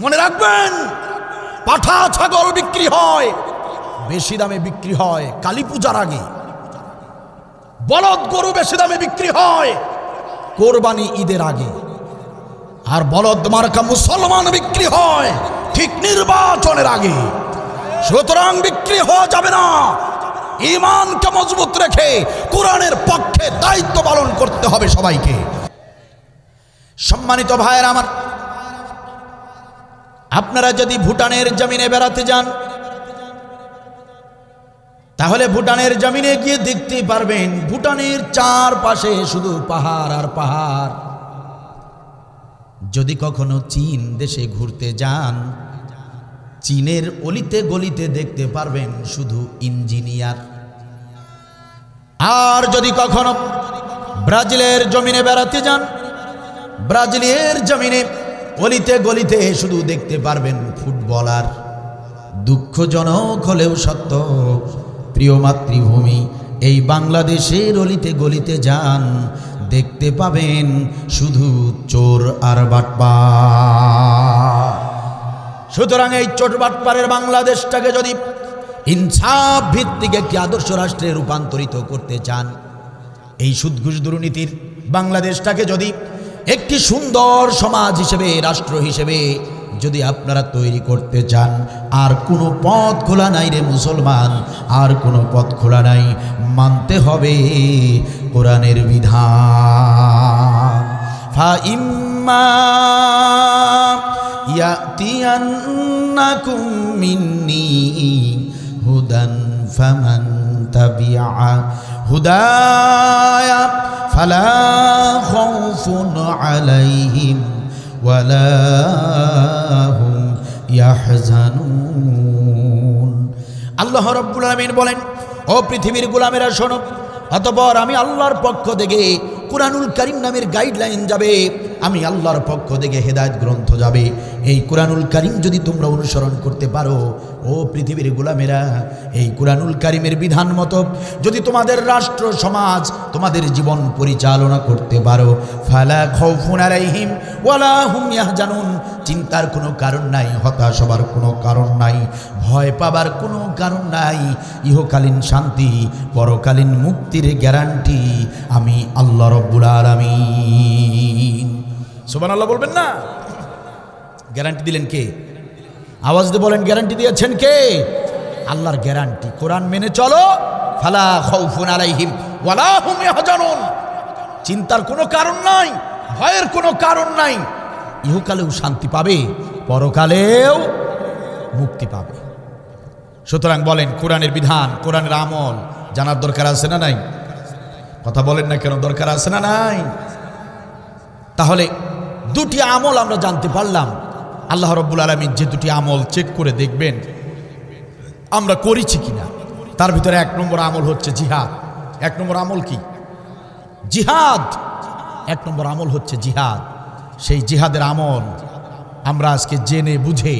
মনে রাখবেন, পাঠা ছাগল বিক্রি হয়, বেশি দামে বিক্রি হয় কালী পূজার আগে। বলদ গরু বেশি দামে বিক্রি হয় কোরবানি ঈদের আগে। আর বলদ মার্কা মুসলমান বিক্রি হয় ঠিক নির্বাচনের আগে। সুতরাং বিক্রি হওয়া যাবে না। ঈমানকে মজবুত রেখে কোরআনের পক্ষে দায়িত্ব পালন করতে হবে সবাইকে। সম্মানিত ভাইয়েরা আমার, আপনারা যদি ভুটানের জমিনে বেড়াতে যান, তাহলে ভুটানের জমিনে গিয়ে দেখতে পারবেন ভুটানের চারপাশে শুধু পাহাড় আর পাহাড়। যদি কখনো চীন দেশে ঘুরতে যান, চীনের অলিতে গলিতে দেখতে পারবেন শুধু ইঞ্জিনিয়ার। আর যদি কখনো ব্রাজিলের জমিনে বেড়াতে যান, ব্রাজিলের জমিনে অলিতে গলিতে শুধু দেখতে পারবেন ফুটবলার। দুঃখজনক হলেও সত্য, প্রিয় মাতৃভূমি, এই বাংলাদেশের অলিতে গলিতে যান, দেখতে পাবেন শুধু চোর আর বাটপার। সুতরাং এই চোর বাটপারের বাংলাদেশটাকে যদি ইনসাফ ভিত্তিক একটি আদর্শ রাষ্ট্রে রূপান্তরিত করতে চান, এই সুদ ঘুষ দুর্নীতির বাংলাদেশটাকে যদি একটি সুন্দর সমাজ হিসেবে, রাষ্ট্র হিসেবে যদি আপনারা তৈরি করতে চান, আর কোনো পথ খোলা নাই রে মুসলমান, আর কোনো পথ খোলা নাই। মানতে হবে কোরআনের বিধান। ফাইম্মা ইয়াতিয়ান্নাকুম মিন্নি হুদান ফামান তাবিআ হুদায়া ফালা খাউফুন আলাইহিম ওয়ালা হুম ইয়াহজানুন। আল্লাহ রাব্বুল আলামিন বলেন, ও পৃথিবীর গোলামেরা শোনো, অতঃপর আমি আল্লাহর পক্ষ থেকে কুরআনুল কারীম নামের গাইডলাইন যাবে, আমি আল্লাহর পক্ষ থেকে হেদায়েত গ্রন্থ যাবে। এই কুরআনুল কারীম যদি তোমরা অনুসরণ করতে পারো, ও পৃথিবীর গোলামেরা, এই কুরআনুল কারীমের বিধান মতো যদি তোমাদের রাষ্ট্র সমাজ, তোমাদের জীবন পরিচালনা করতে পারো, ফালা খাউফুন আলাইহিম ওয়ালা হুম ইয়াহজানুন, চিন্তার কোনো কারণ নাই, হতাশ হবার কোনো কারণ নাই, ভয় পাবার কোনো কারণ নাই। ইহকালীন শান্তি, পরকালীন মুক্তির গ্যারান্টি আমি আল্লাহ রাব্বুল আলামিন। সুবহানাল্লাহ বলবেন না? গ্যারান্টি দিলেন কে? আওয়াজ দিয়ে বলেন, গ্যারান্টি দিয়েছেন কে? আল্লাহর গ্যারান্টি। কোরআন মেনে চলো, ফালা খাউফুন আলাইহিম ওয়ালা হুম ইয়াহজানুন, চিন্তার কোনো কারণ নাই, ভয়ের কোনো কারণ নাই। ইহকালেও শান্তি পাবে, পরকালেও মুক্তি পাবে। সুতরাং বলেন, কোরআনের বিধান, কোরআনের আমল জানার দরকার আছে না নাই? কথা বলেন না কেন? দরকার আছে না নাই? তাহলে দুটি আমল আমরা জানতে পারলাম। আল্লাহ রাব্বুল আলামিন যে দুটি আমল চেক করে দেখবেন আমরা করেছি কিনা। তার ভিতরে 1 নম্বর আমল হচ্ছে জিহাদ। 1 নম্বর আমল কি? জিহাদ। 1 নম্বর আমল হচ্ছে জিহাদ। সেই জিহাদের আমল আমরা আজকে জেনে বুঝে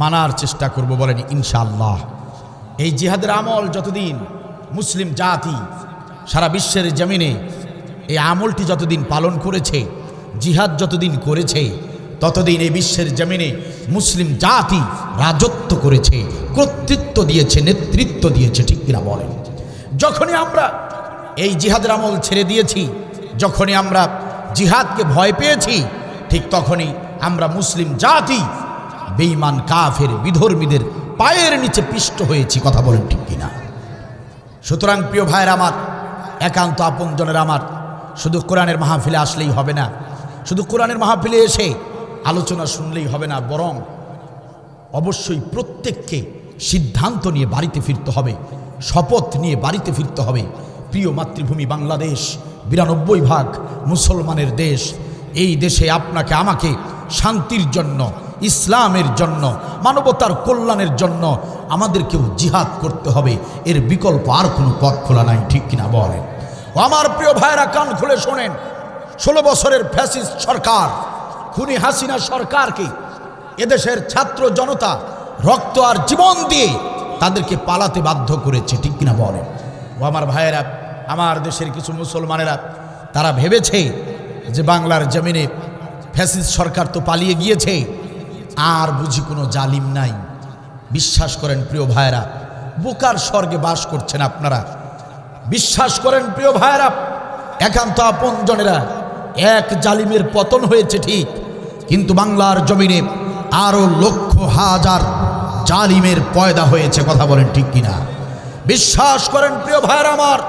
মানার চেষ্টা করব, বলেন ইনশাআল্লাহ। এই জিহাদের আমল যতদিন মুসলিম জাতি সারা বিশ্বের জমিনে এই আমলটি যতদিন পালন করেছে, জিহাদ যতদিন করেছে, ততদিন এই বিশ্বের জমিনে মুসলিম জাতি রাজত্ব করেছে, কর্তৃত্ব দিয়েছে, নেতৃত্ব দিয়েছে, ঠিক কিনা বলেন? যখনই আমরা এই জিহাদের আমল ছেড়ে দিয়েছি, যখনই আমরা জিহাদকে ভয় পেয়েছি, ঠিক তখনই আমরা মুসলিম জাতি বেঈমান কাফের বিধর্মীদের পায়ের নিচে পিষ্ট হয়েছি। কথা বলেন ঠিক কিনা? সুতরাং প্রিয় ভাইয়ের আমার, একান্ত আপনজনের আমার, শুধু কোরআনের মাহফিলে আসলেই হবে না, শুধু কোরআনের মাহফিলে এসে আলোচনা শুনলেই হবে না, বরং অবশ্যই প্রত্যেককে সিদ্ধান্ত নিয়ে বাড়িতে ফিরতে হবে, শপথ নিয়ে বাড়িতে ফিরতে হবে। প্রিয় মাতৃভূমি বাংলাদেশ 92% মুসলমানের দেশ। এই দেশে আপনাকে আমাকে শান্তির জন্য, ইসলামের জন্য, মানবতার কল্যাণের জন্য আমাদেরকেও জিহাদ করতে হবে। এর বিকল্প আর কোনো পথ খোলা নাই, ঠিক কিনা বলেন? ও আমার প্রিয় ভাইরা, কান খুলে শোনেন। 16 বছরের ফ্যাসিস্ট সরকার, খুনি হাসিনা সরকারকে এদেশের ছাত্র জনতা রক্ত আর জীবন দিয়ে তাদেরকে পালাতে বাধ্য করেছে, ঠিক কিনা বলেন? ও আমার ভাইয়েরা, আমার দেশের কিছু মুসলমানেরা তারা ভেবেছে যে বাংলার জমিনে ফ্যাসিস্ট সরকার তো পালিয়ে গিয়েছে, আর বুঝি কোনো জালিম নাই? বিশ্বাস করেন প্রিয় ভাইরা, বোকার স্বর্গে বাস করছেন আপনারা। বিশ্বাস করেন প্রিয় ভাইরা, একান্ত আপনজনেরা, এক জালিমের পতন হয়েছে ঠিক, কিন্তু বাংলার জমিনে আরো লক্ষ হাজার জালিমের পয়দা হয়েছে। কথা বলেন ঠিক কিনা? বিশ্বাস করেন প্রিয় ভাইরা আমার,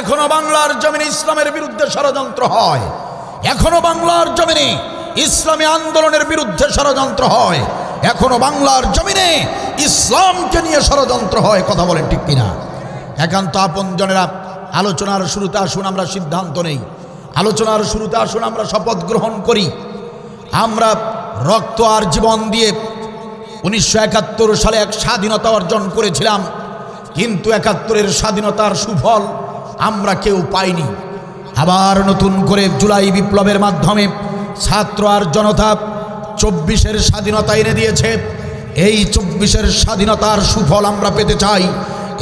এখনো বাংলার জমিনে ইসলামের বিরুদ্ধে ষড়যন্ত্র হয়, এখনো বাংলার জমিনে ইসলামী আন্দোলনের বিরুদ্ধে ষড়যন্ত্র হয়, এখনো বাংলার জমিনে ইসলামকে নিয়ে ষড়যন্ত্র হয়। কথা বলেন ঠিক কিনা? একান্ত আপনজনেরা, আলোচনার শুরুতে আসুন আমরা সিদ্ধান্ত নেই, আলোচনার শুরুতে আসুন আমরা শপথ গ্রহণ করি। আমরা রক্ত আর জীবন দিয়ে 1971 সালে এক স্বাধীনতা অর্জন করেছিলাম, কিন্তু 71-এর স্বাধীনতার সুফল আমরা কেউ পাইনি। আবার নতুন করে জুলাই বিপ্লবের মাধ্যমে ছাত্র আর জনতা 24-এর স্বাধীনতা এনে দিয়েছে। এই 24-এর স্বাধীনতার সুফল আমরা পেতে চাই।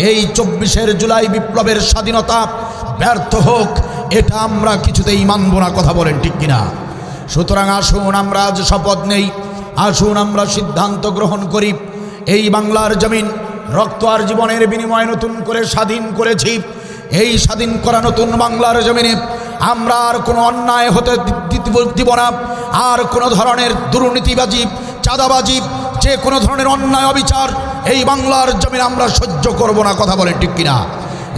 এই 24-এর জুলাই বিপ্লবের স্বাধীনতা ব্যর্থ হোক, এটা আমরা কিছুতেই মানব না। কথা বলেন ঠিক কিনা? সুতরাং আসুন আমরা আজ শপথ নেই, আসুন আমরা সিদ্ধান্ত গ্রহণ করি। এই বাংলার জমিন রক্ত আর জীবনের বিনিময়ে নতুন করে স্বাধীন করেছি। এই স্বাধীন করা নতুন বাংলার জমিনে আমরা আর কোনো অন্যায় হতে দিব না, আর কোনো ধরনের দুর্নীতিবাজি, চাঁদাবাজি, যে কোনো ধরনের অন্যায় অবিচার এই বাংলার জমিন আমরা সহ্য করব না। কথা বলেন ঠিক কিনা?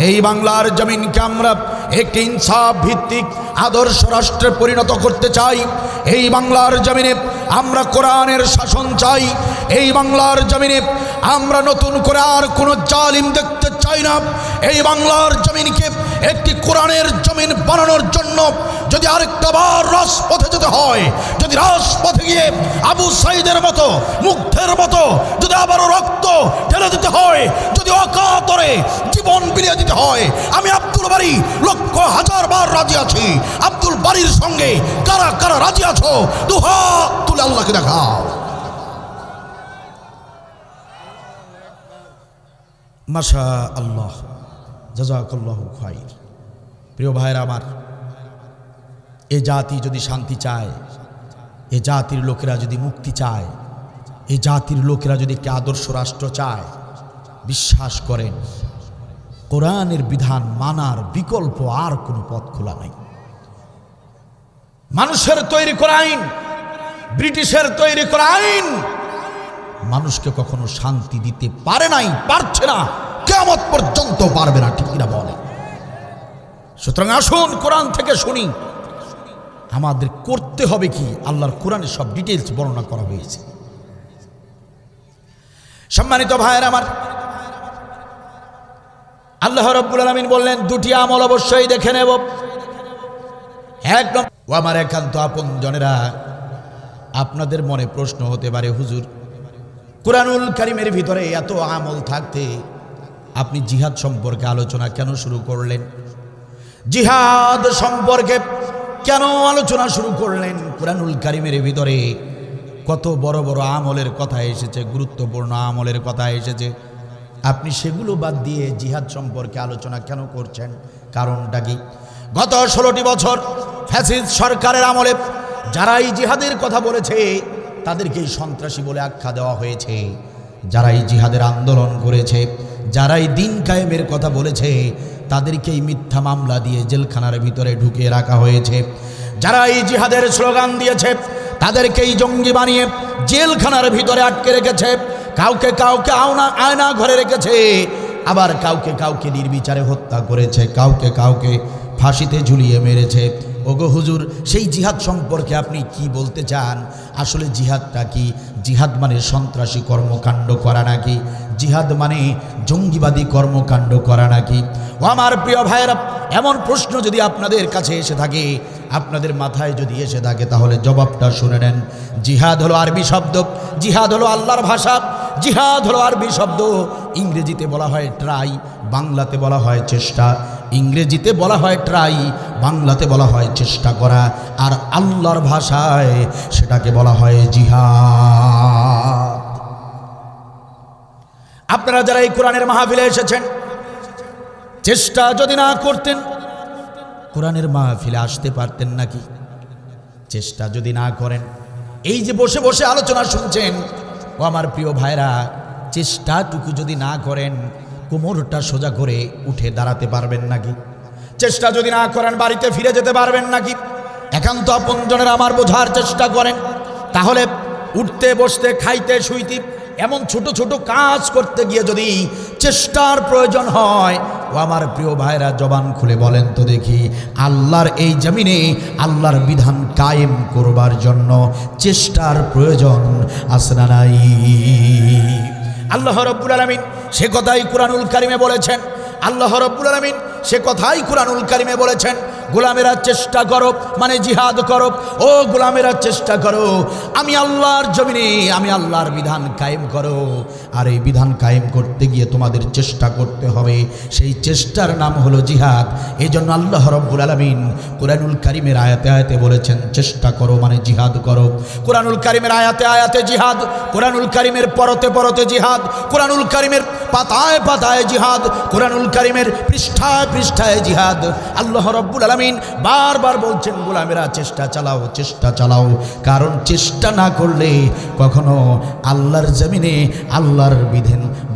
এই বাংলার জমিনকে আমরা একটি ইনসাফ ভিত্তিক আদর্শ রাষ্ট্রে পরিণত করতে চাই। এই বাংলার জমিনে আমরা কোরআনের শাসন চাই। এই বাংলার জমিনে আমরা নতুন করে আর কোনো জালিম দেখতে চাই না। এই বাংলার জমিনকে একটি কোরআনের জমিন বানানোর জন্য যদি আরেকটা বার রাজপথে যেতে হয়, যদি রাজপথে গিয়ে আবু সাইদের মতো, মুগ্ধের মতো যদি আবারও রক্ত ঢেলে দিতে হয়, যদি অকাতরে জীবন বিলিয়ে দিতে হয়, আমি আব্দুল বারী লক্ষ হাজার বার রাজি আছি। আব্দুল বারীর সঙ্গে কারা কারা রাজি আছো? দুহাত তুলে আল্লাহকে দেখাও। মাশা আল্লাহ, জাযাকাল্লাহু খাইর। প্রিয় ভাইরা আমার, এ জাতি যদি শান্তি চায়, এ জাতির লোকেরা যদি মুক্তি চায়, এই জাতির লোকেরা যদি একটি আদর্শ রাষ্ট্র চায়, বিশ্বাস করেন কোরআনের বিধান মানার বিকল্প আর কোনো পথ খোলা নাই। মানুষের তৈরি করা আইন, ব্রিটিশের তৈরি করা আইন মানুষকে কখনো শান্তি দিতে পারে নাই, পারছে না, কিয়ামত পর্যন্ত পারবে না। ঠিক কিনা বলে? সুতরাং আসুন কোরআন থেকে শুনি আমাদের করতে হবে কি। আল্লাহর কোরআনে সব ডিটেইলস বর্ণনা করা হয়েছে। সম্মানিত ভাইয়ের আমার, আল্লাহ রাব্বুল আলামিন বললেন দুটি আমল অবশ্যই দেখে নেব। এক নম্বর, ও আমার একান্ত আপনজনেরা, আপনাদের মনে প্রশ্ন হতে পারে, হুজুর কুরআনুল কারীমের ভিতরে এত আমল থাকতে আপনি জিহাদ সম্পর্কে আলোচনা কেন শুরু করলেন? জিহাদ সম্পর্কে কেন আলোচনা শুরু করলেন? কুরআনুল কারীমের ভিতরে কত বড় বড় আমলের কথা এসেছে, গুরুত্বপূর্ণ আমলের কথা এসেছে, আপনি সেগুলো বাদ দিয়ে জিহাদ সম্পর্কে আলোচনা কেন করছেন? কারণটা কি? গত 16টি বছর ফ্যাসিস্ট সরকারের আমলে যারাই জিহাদের কথা বলেছে তাদেরকেই সন্ত্রাসী বলে আখ্যা দেওয়া হয়েছে। যারাই জিহাদের আন্দোলন করেছে, যারাই দিন কায়েমের কথা বলেছে, তাদেরকেই মিথ্যা মামলা দিয়ে জেলখানার ভিতরে ঢুকিয়ে রাখা হয়েছে। যারাই জিহাদের স্লোগান দিয়েছে তাদেরকেই জঙ্গি বানিয়ে জেলখানার ভিতরে আটকে রেখেছে। কাউকে কাউকে আয়না ঘরে রেখেছে, আবার কাউকে কাউকে নির্বিচারে হত্যা করেছে, কাউকে কাউকে ফাঁসিতে ঝুলিয়ে মেরেছে। ওগো হুজুর, সেই জিহাদ সম্পর্কে আপনি কি বলতে চান? আসলে জিহাদটা কি? জিহাদ মানে সন্ত্রাসী কর্মকাণ্ড করা নাকি? জিহাদ মানে জঙ্গিবাদী কর্মকাণ্ড করা নাকি? ও আমার প্রিয় ভাইয়েরা, এমন প্রশ্ন যদি আপনাদের কাছে এসে থাকে, আপনাদের মাথায় যদি এসে থাকে, তাহলে জবাবটা শুনে নেন। জিহাদ হলো আরবি শব্দ, জিহাদ হলো আল্লাহর ভাষা, জিহাদ হলো আরবি শব্দ। ইংরেজিতে বলা হয় ট্রাই, বাংলাতে বলা হয় চেষ্টা। ইংরেজিতে বলা হয় ট্রাই, বাংলাতে বলা হয় চেষ্টা করা, আর আল্লাহর ভাষায় সেটাকে বলা হয় জিহাদ। আপনারা যারা এই কোরআনের মাহফিলে এসেছেন, চেষ্টা যদি না করতেন কোরআনের মাহফিলে আসতে পারতেন নাকি? চেষ্টা যদি না করেন এই যে বসে বসে আলোচনা শুনছেন, ও আমার প্রিয় ভাইরা, চেষ্টাটুকু যদি না করেন, কোমরটা সোজা করে উঠে দাঁড়াতে পারবেন নাকি? চেষ্টা যদি না করেন, বাড়িতে ফিরে যেতে পারবেন নাকি? একান্ত আপনজনের আমার বোঝার চেষ্টা করেন। তাহলে উঠতে বসতে খাইতে শুইতে এমন ছোট ছোট কাজ করতে গিয়ে যদি চেষ্টার প্রয়োজন হয়, ও আমার প্রিয় ভাইরা, জবান খুলে বলেন তো দেখি, আল্লাহর এই জমিনে আল্লাহর বিধান কায়েম করবার জন্য চেষ্টার প্রয়োজন আছে না নাই? আল্লাহ রাব্বুল আলামিন সে কথাই কুরআনুল কারীমে বলেছেন। আল্লাহ রাব্বুল আলামিন সে কথাই কুরআনুল কারীমে বলেছেন, গোলামেরা চেষ্টা করো, মানে জিহাদ করো। ও গোলামেরা চেষ্টা করো, আমি আল্লাহর জমিনে আমি আল্লাহর বিধান কায়েম করো। আর এই বিধান কায়েম করতে গিয়ে তোমাদের চেষ্টা করতে হবে, সেই চেষ্টার নাম হলো জিহাদ। এই জন্য আল্লাহ রাব্বুল আলামিন কুরআনুল কারীমের আয়াতে আয়াতে বলেছেন, চেষ্টা করো মানে জিহাদ করো। কুরআনুল কারীমের আয়াতে আয়াতে জিহাদ, কুরআনুল কারীমের পরতে পরতে জিহাদ, কুরআনুল কারীমের পাতায় পাতায় জিহাদ, কুরআনুল কারীমের পৃষ্ঠায় পৃষ্ঠায় জিহাদ। আল্লাহ রাব্বুল আলামিন বারবার বলছেন, গোলামেরা চেষ্টা চালাও, চেষ্টা চালাও। কারণ চেষ্টা না করলে কখনো আল্লাহর জমিনে আল্লাহর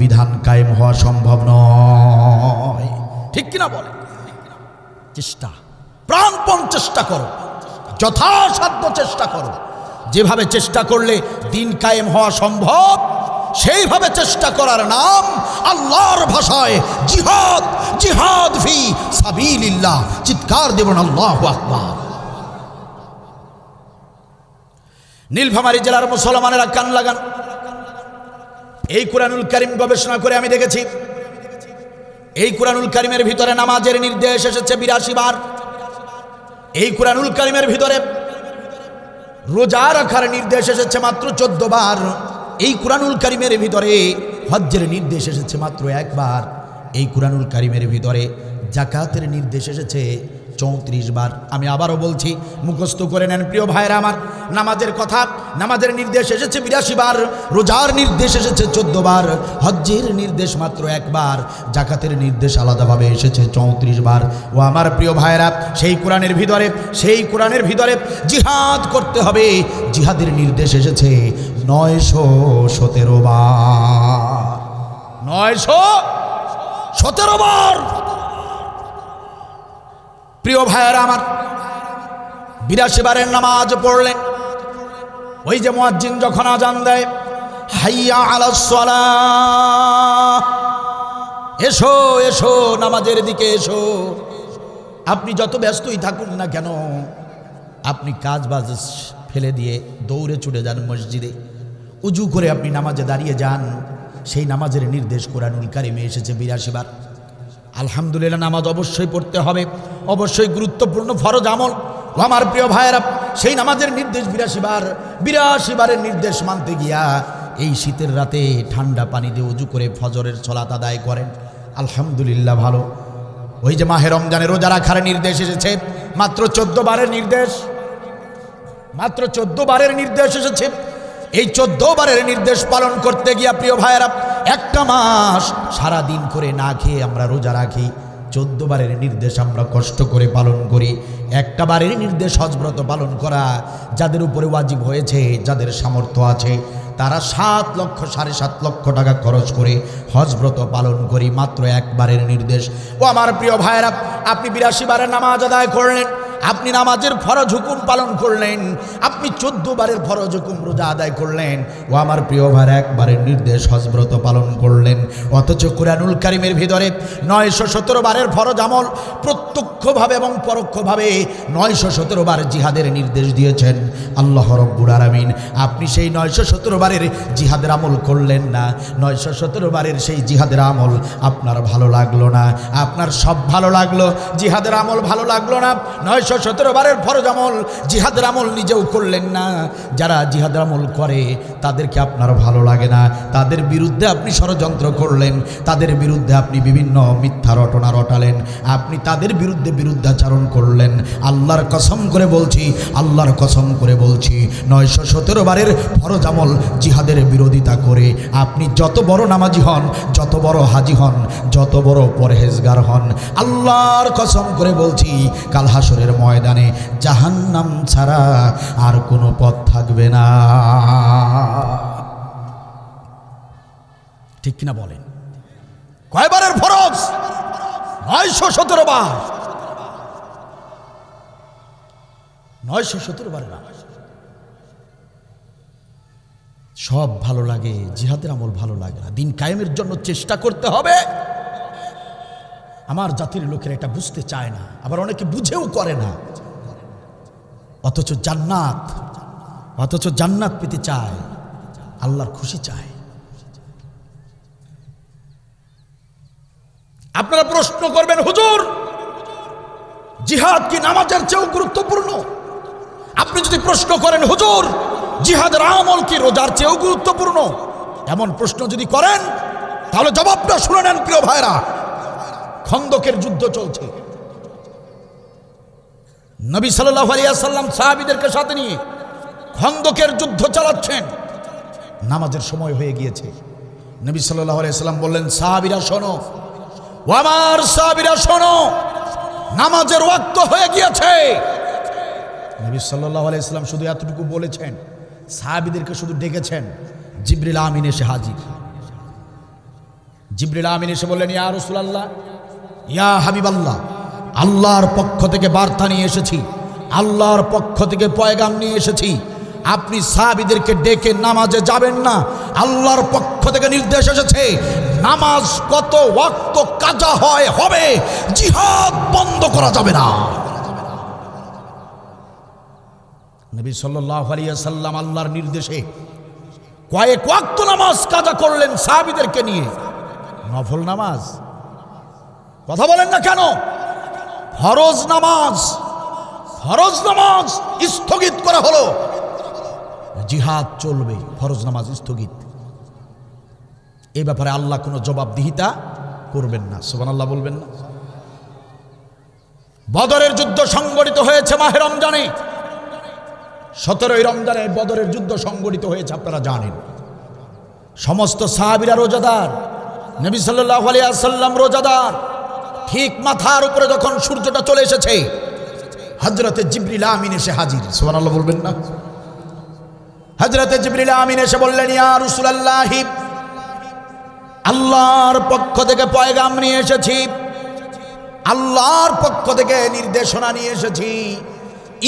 বিধান কায়েম হওয়া সম্ভব নয়। ঠিক কিনা বলে? চেষ্টা, প্রাণপণ চেষ্টা করো, যথাসাধ্য চেষ্টা করো। যেভাবে চেষ্টা করলে দিন কায়েম হওয়া সম্ভব, সেইভাবে চেষ্টা করার নাম আল্লাহর ভাষায় জিহাদ। জিহাদ ফি সাবিলিল্লাহ। চিৎকার দেবেন আল্লাহু আকবার। নীলফামারী জেলার মুসলমানেরা কান লাগান। এই কুরআনুল কারীম গবেষণা করে আমি দেখেছি, এই কুরআনুল কারীমের ভিতরে নামাজের নির্দেশ এসেছে 82 বার। এই কুরআনুল কারীমের ভিতরে রোজা রাখার নির্দেশ এসেছে মাত্র 14 বার। এই কুরআনুল কারীমের ভিতরে হজ্জের নির্দেশ এসেছে মাত্র 1 বার। এই কুরআনুল কারীমের ভিতরে যাকাতের নির্দেশ এসেছে 34 বার। আমি আবারও বলছি, মুখস্থ করে নেন প্রিয় ভাইরা আমার। নামাজের কথা, নামাজের নির্দেশ এসেছে 82 বার, রোজার নির্দেশ এসেছে 14 বার, হজ্জের নির্দেশ মাত্র 1 বার, যাকাতের নির্দেশ আলাদাভাবে এসেছে 34 বার। ও আমার প্রিয় ভাইরা, সেই কোরআনের ভিতরে জিহাদ করতে হবে, জিহাদের নির্দেশ এসেছে 917 বার। 917 বার। প্রিয় ভাইয়েরা আমার, 82 বারের নামাজ পড়লেন। ওই যে মুয়াজ্জিন যখন আজান দেয়, হাইয়া আলাস সালাহ, এসো এসো নামাজের দিকে এসো। আপনি যত ব্যস্তই থাকুন না কেন, আপনি কাজ বাজ ফেলে দিয়ে দৌড়ে ছুটে যান মসজিদে, উজু করে আপনি নামাজে দাঁড়িয়ে যান। সেই নামাজের নির্দেশ কোরআনুল কারীমে এসেছে 82 বার। আলহামদুলিল্লাহ, নামাজ অবশ্যই পড়তে হবে, অবশ্যই গুরুত্বপূর্ণ ফরজ আমল। আমার প্রিয় ভাইয়েরা, সেই নামাজের নির্দেশ 82 বার। 82 বারের নির্দেশ মানতে গিয়া এই শীতের রাতে ঠান্ডা পানি দিয়ে উজু করে ফজরের সালাত আদায় করেন। আলহামদুলিল্লাহ, ভালো। ওই যে মাহে রমজানে রোজা রাখার নির্দেশ এসেছে মাত্র 14 বারের নির্দেশ, মাত্র 14 বারের নির্দেশ এসেছে। এই 14 বারের নির্দেশ পালন করতে গিয়া প্রিয় ভাইয়েরা, একটা মাস সারা দিন করে না খেয়ে আমরা রোজা রাখি। 14 বারের নির্দেশ আমরা কষ্ট করে পালন করি। একটা বারের নির্দেশ হজব্রত পালন করা, যাদের উপরে ওয়াজিব হয়েছে, যাদের সামর্থ্য আছে, তারা 7 লক্ষ 7.5 লক্ষ টাকা খরচ করে হজব্রত পালন করি। মাত্র একবারের নির্দেশ। ও আমার প্রিয় ভাইয়েরা, আপনি 82 বারের নামাজ আদায় করলেন, আপনি নামাজের ফরজ হুকুম পালন করলেন, আপনি 14 বারের ফরজ হুকুম রোজা আদায় করলেন। ও আমার প্রিয় ভাইরা, একবারের নির্দেশ হজব্রত পালন করলেন। অথচ কুরআনুল কারীমের ভিতরে 917 বারের ফরজ আমল, প্রত্যক্ষভাবে এবং পরোক্ষভাবে 917 বার জিহাদের নির্দেশ দিয়েছেন আল্লাহ রাব্বুল আলামিন। আপনি সেই 917 বারের জিহাদের আমল করলেন না। 917 বারের সেই জিহাদের আমল আপনার ভালো লাগলো না, আপনার সব ভালো লাগলো, জিহাদের আমল ভালো লাগলো না। 917 বারের ফরজ আমল, জিহাদের আমল নিজেও করলেন না। যারা জিহাদের আমল করে তাদেরকে আপনার ভালো লাগে না, তাদের বিরুদ্ধে আপনি ষড়যন্ত্র করলেন, তাদের বিরুদ্ধে আপনি বিভিন্ন মিথ্যা রটনা রটালেন, আপনি তাদের বিরুদ্ধে বিরুদ্ধাচরণ করলেন। আল্লাহর কসম করে বলছি, আল্লাহর কসম করে বলছি, 917 বারের ফরজ আমল জিহাদের বিরোধিতা করে আপনি যত বড় নামাজি হন, যত বড় হাজি হন, যত বড় পরহেজগার হন, আল্লাহর কসম করে বলছি, কাল হাসরের ময়দানে জাহান্নাম ছাড়া আর কোনো পথ থাকবে না। ঠিক কিনা বলেন? কয়বারের ফরজ? 917 বার। 917 বার। সব ভালো লাগে, জিহাদের আমল ভালো লাগে না। দিন কায়েমের জন্য চেষ্টা করতে হবে। আমার জাতির লোকেরা এটা বুঝতে চায় না, আবার অনেকে বুঝেও করে না। অথচ জান্নাত পেতে চায়, আল্লাহর খুশি চায়। আপনারা প্রশ্ন করবেন, হুজুর জিহাদ কি নামাজের চেয়েও গুরুত্বপূর্ণ? আপনি যদি প্রশ্ন করেন, হুজুর জিহাদের আমল কি রোজার চেয়েও গুরুত্বপূর্ণ, এমন প্রশ্ন যদি করেন, তাহলে জবাবটা শুনে নেন প্রিয় ভাইরা। খন্দকের যুদ্ধ চলছে, নবী সাল্লাল্লাহু আলাইহি ওয়াসাল্লাম সাহাবীদেরকে সাথে নিয়ে খন্দকের যুদ্ধ চালাচ্ছেন। নামাজের সময় হয়ে গিয়েছে। নবী সাল্লাল্লাহু আলাইহি ওয়াসাল্লাম বললেন, সাহাবীরা শোনো, ও আমার সাহাবীরা শোনো, নামাজের ওয়াক্ত হয়ে গিয়েছে। নবী সাল্লাল্লাহু আলাইহি ওয়াসাল্লাম শুধু এতটুকু বলেছেন, সাহাবীদেরকে শুধু ডেকেছেন। জিবরিল আমিন এসে হাজির। জিবরিল আমিন এসে বললেন, ইয়া রাসূলুল্লাহ, ইয়া হাবিবাল্লাহ, আল্লাহর পক্ষ থেকে বার্তা নিয়ে এসেছি, আল্লাহর পক্ষ থেকে পয়গাম নিয়ে এসেছি। আপনি সাহাবীদেরকে ডেকে নামাজে যাবেন না। আল্লাহর পক্ষ থেকে নির্দেশ এসেছে, নামাজ কত ওয়াক্ত কাজা হয় হবে, জিহাদ বন্ধ করা যাবে না। নবী সাল্লাল্লাহু আলাইহি ওয়াসাল্লাম আল্লাহর নির্দেশে কয়েক ওয়াক্ত নামাজ কাজা করলেন সাহাবীদেরকে নিয়ে। নফল নামাজ, কথা বলেন না কেন? ফরজ নামাজ স্থগিত করা হলো, জিহাদ চলবে, ফরজ নামাজ স্থগিত। এই ব্যাপারে আল্লাহ কোনো জবাবদিহিতা করবেন না। সুবহানাল্লাহ বলবেন না? বদরের যুদ্ধ সংগঠিত হয়েছে মাহে রমজানে। 17ই রমজানে বদরের যুদ্ধ সংগঠিত হয়েছে, আপনারা জানেন। সমস্ত সাহাবীরা রোজাদার, নবী সাল্লাল্লাহু আলাইহি ওয়াসাল্লাম রোজাদার। ঠিক মাথার উপরে যখন সূর্যটা চলে এসেছে, হযরতে জিবরিল আমিন এসে হাজির। সুবহানাল্লাহ বলবেন না? হযরতে জিবরিল আমিন এসে বললেন, ইয়া রাসূলুল্লাহ, আল্লাহর পক্ষ থেকে পয়গাম নিয়ে এসেছি, আল্লাহর পক্ষ থেকে নির্দেশনা নিয়ে এসেছি।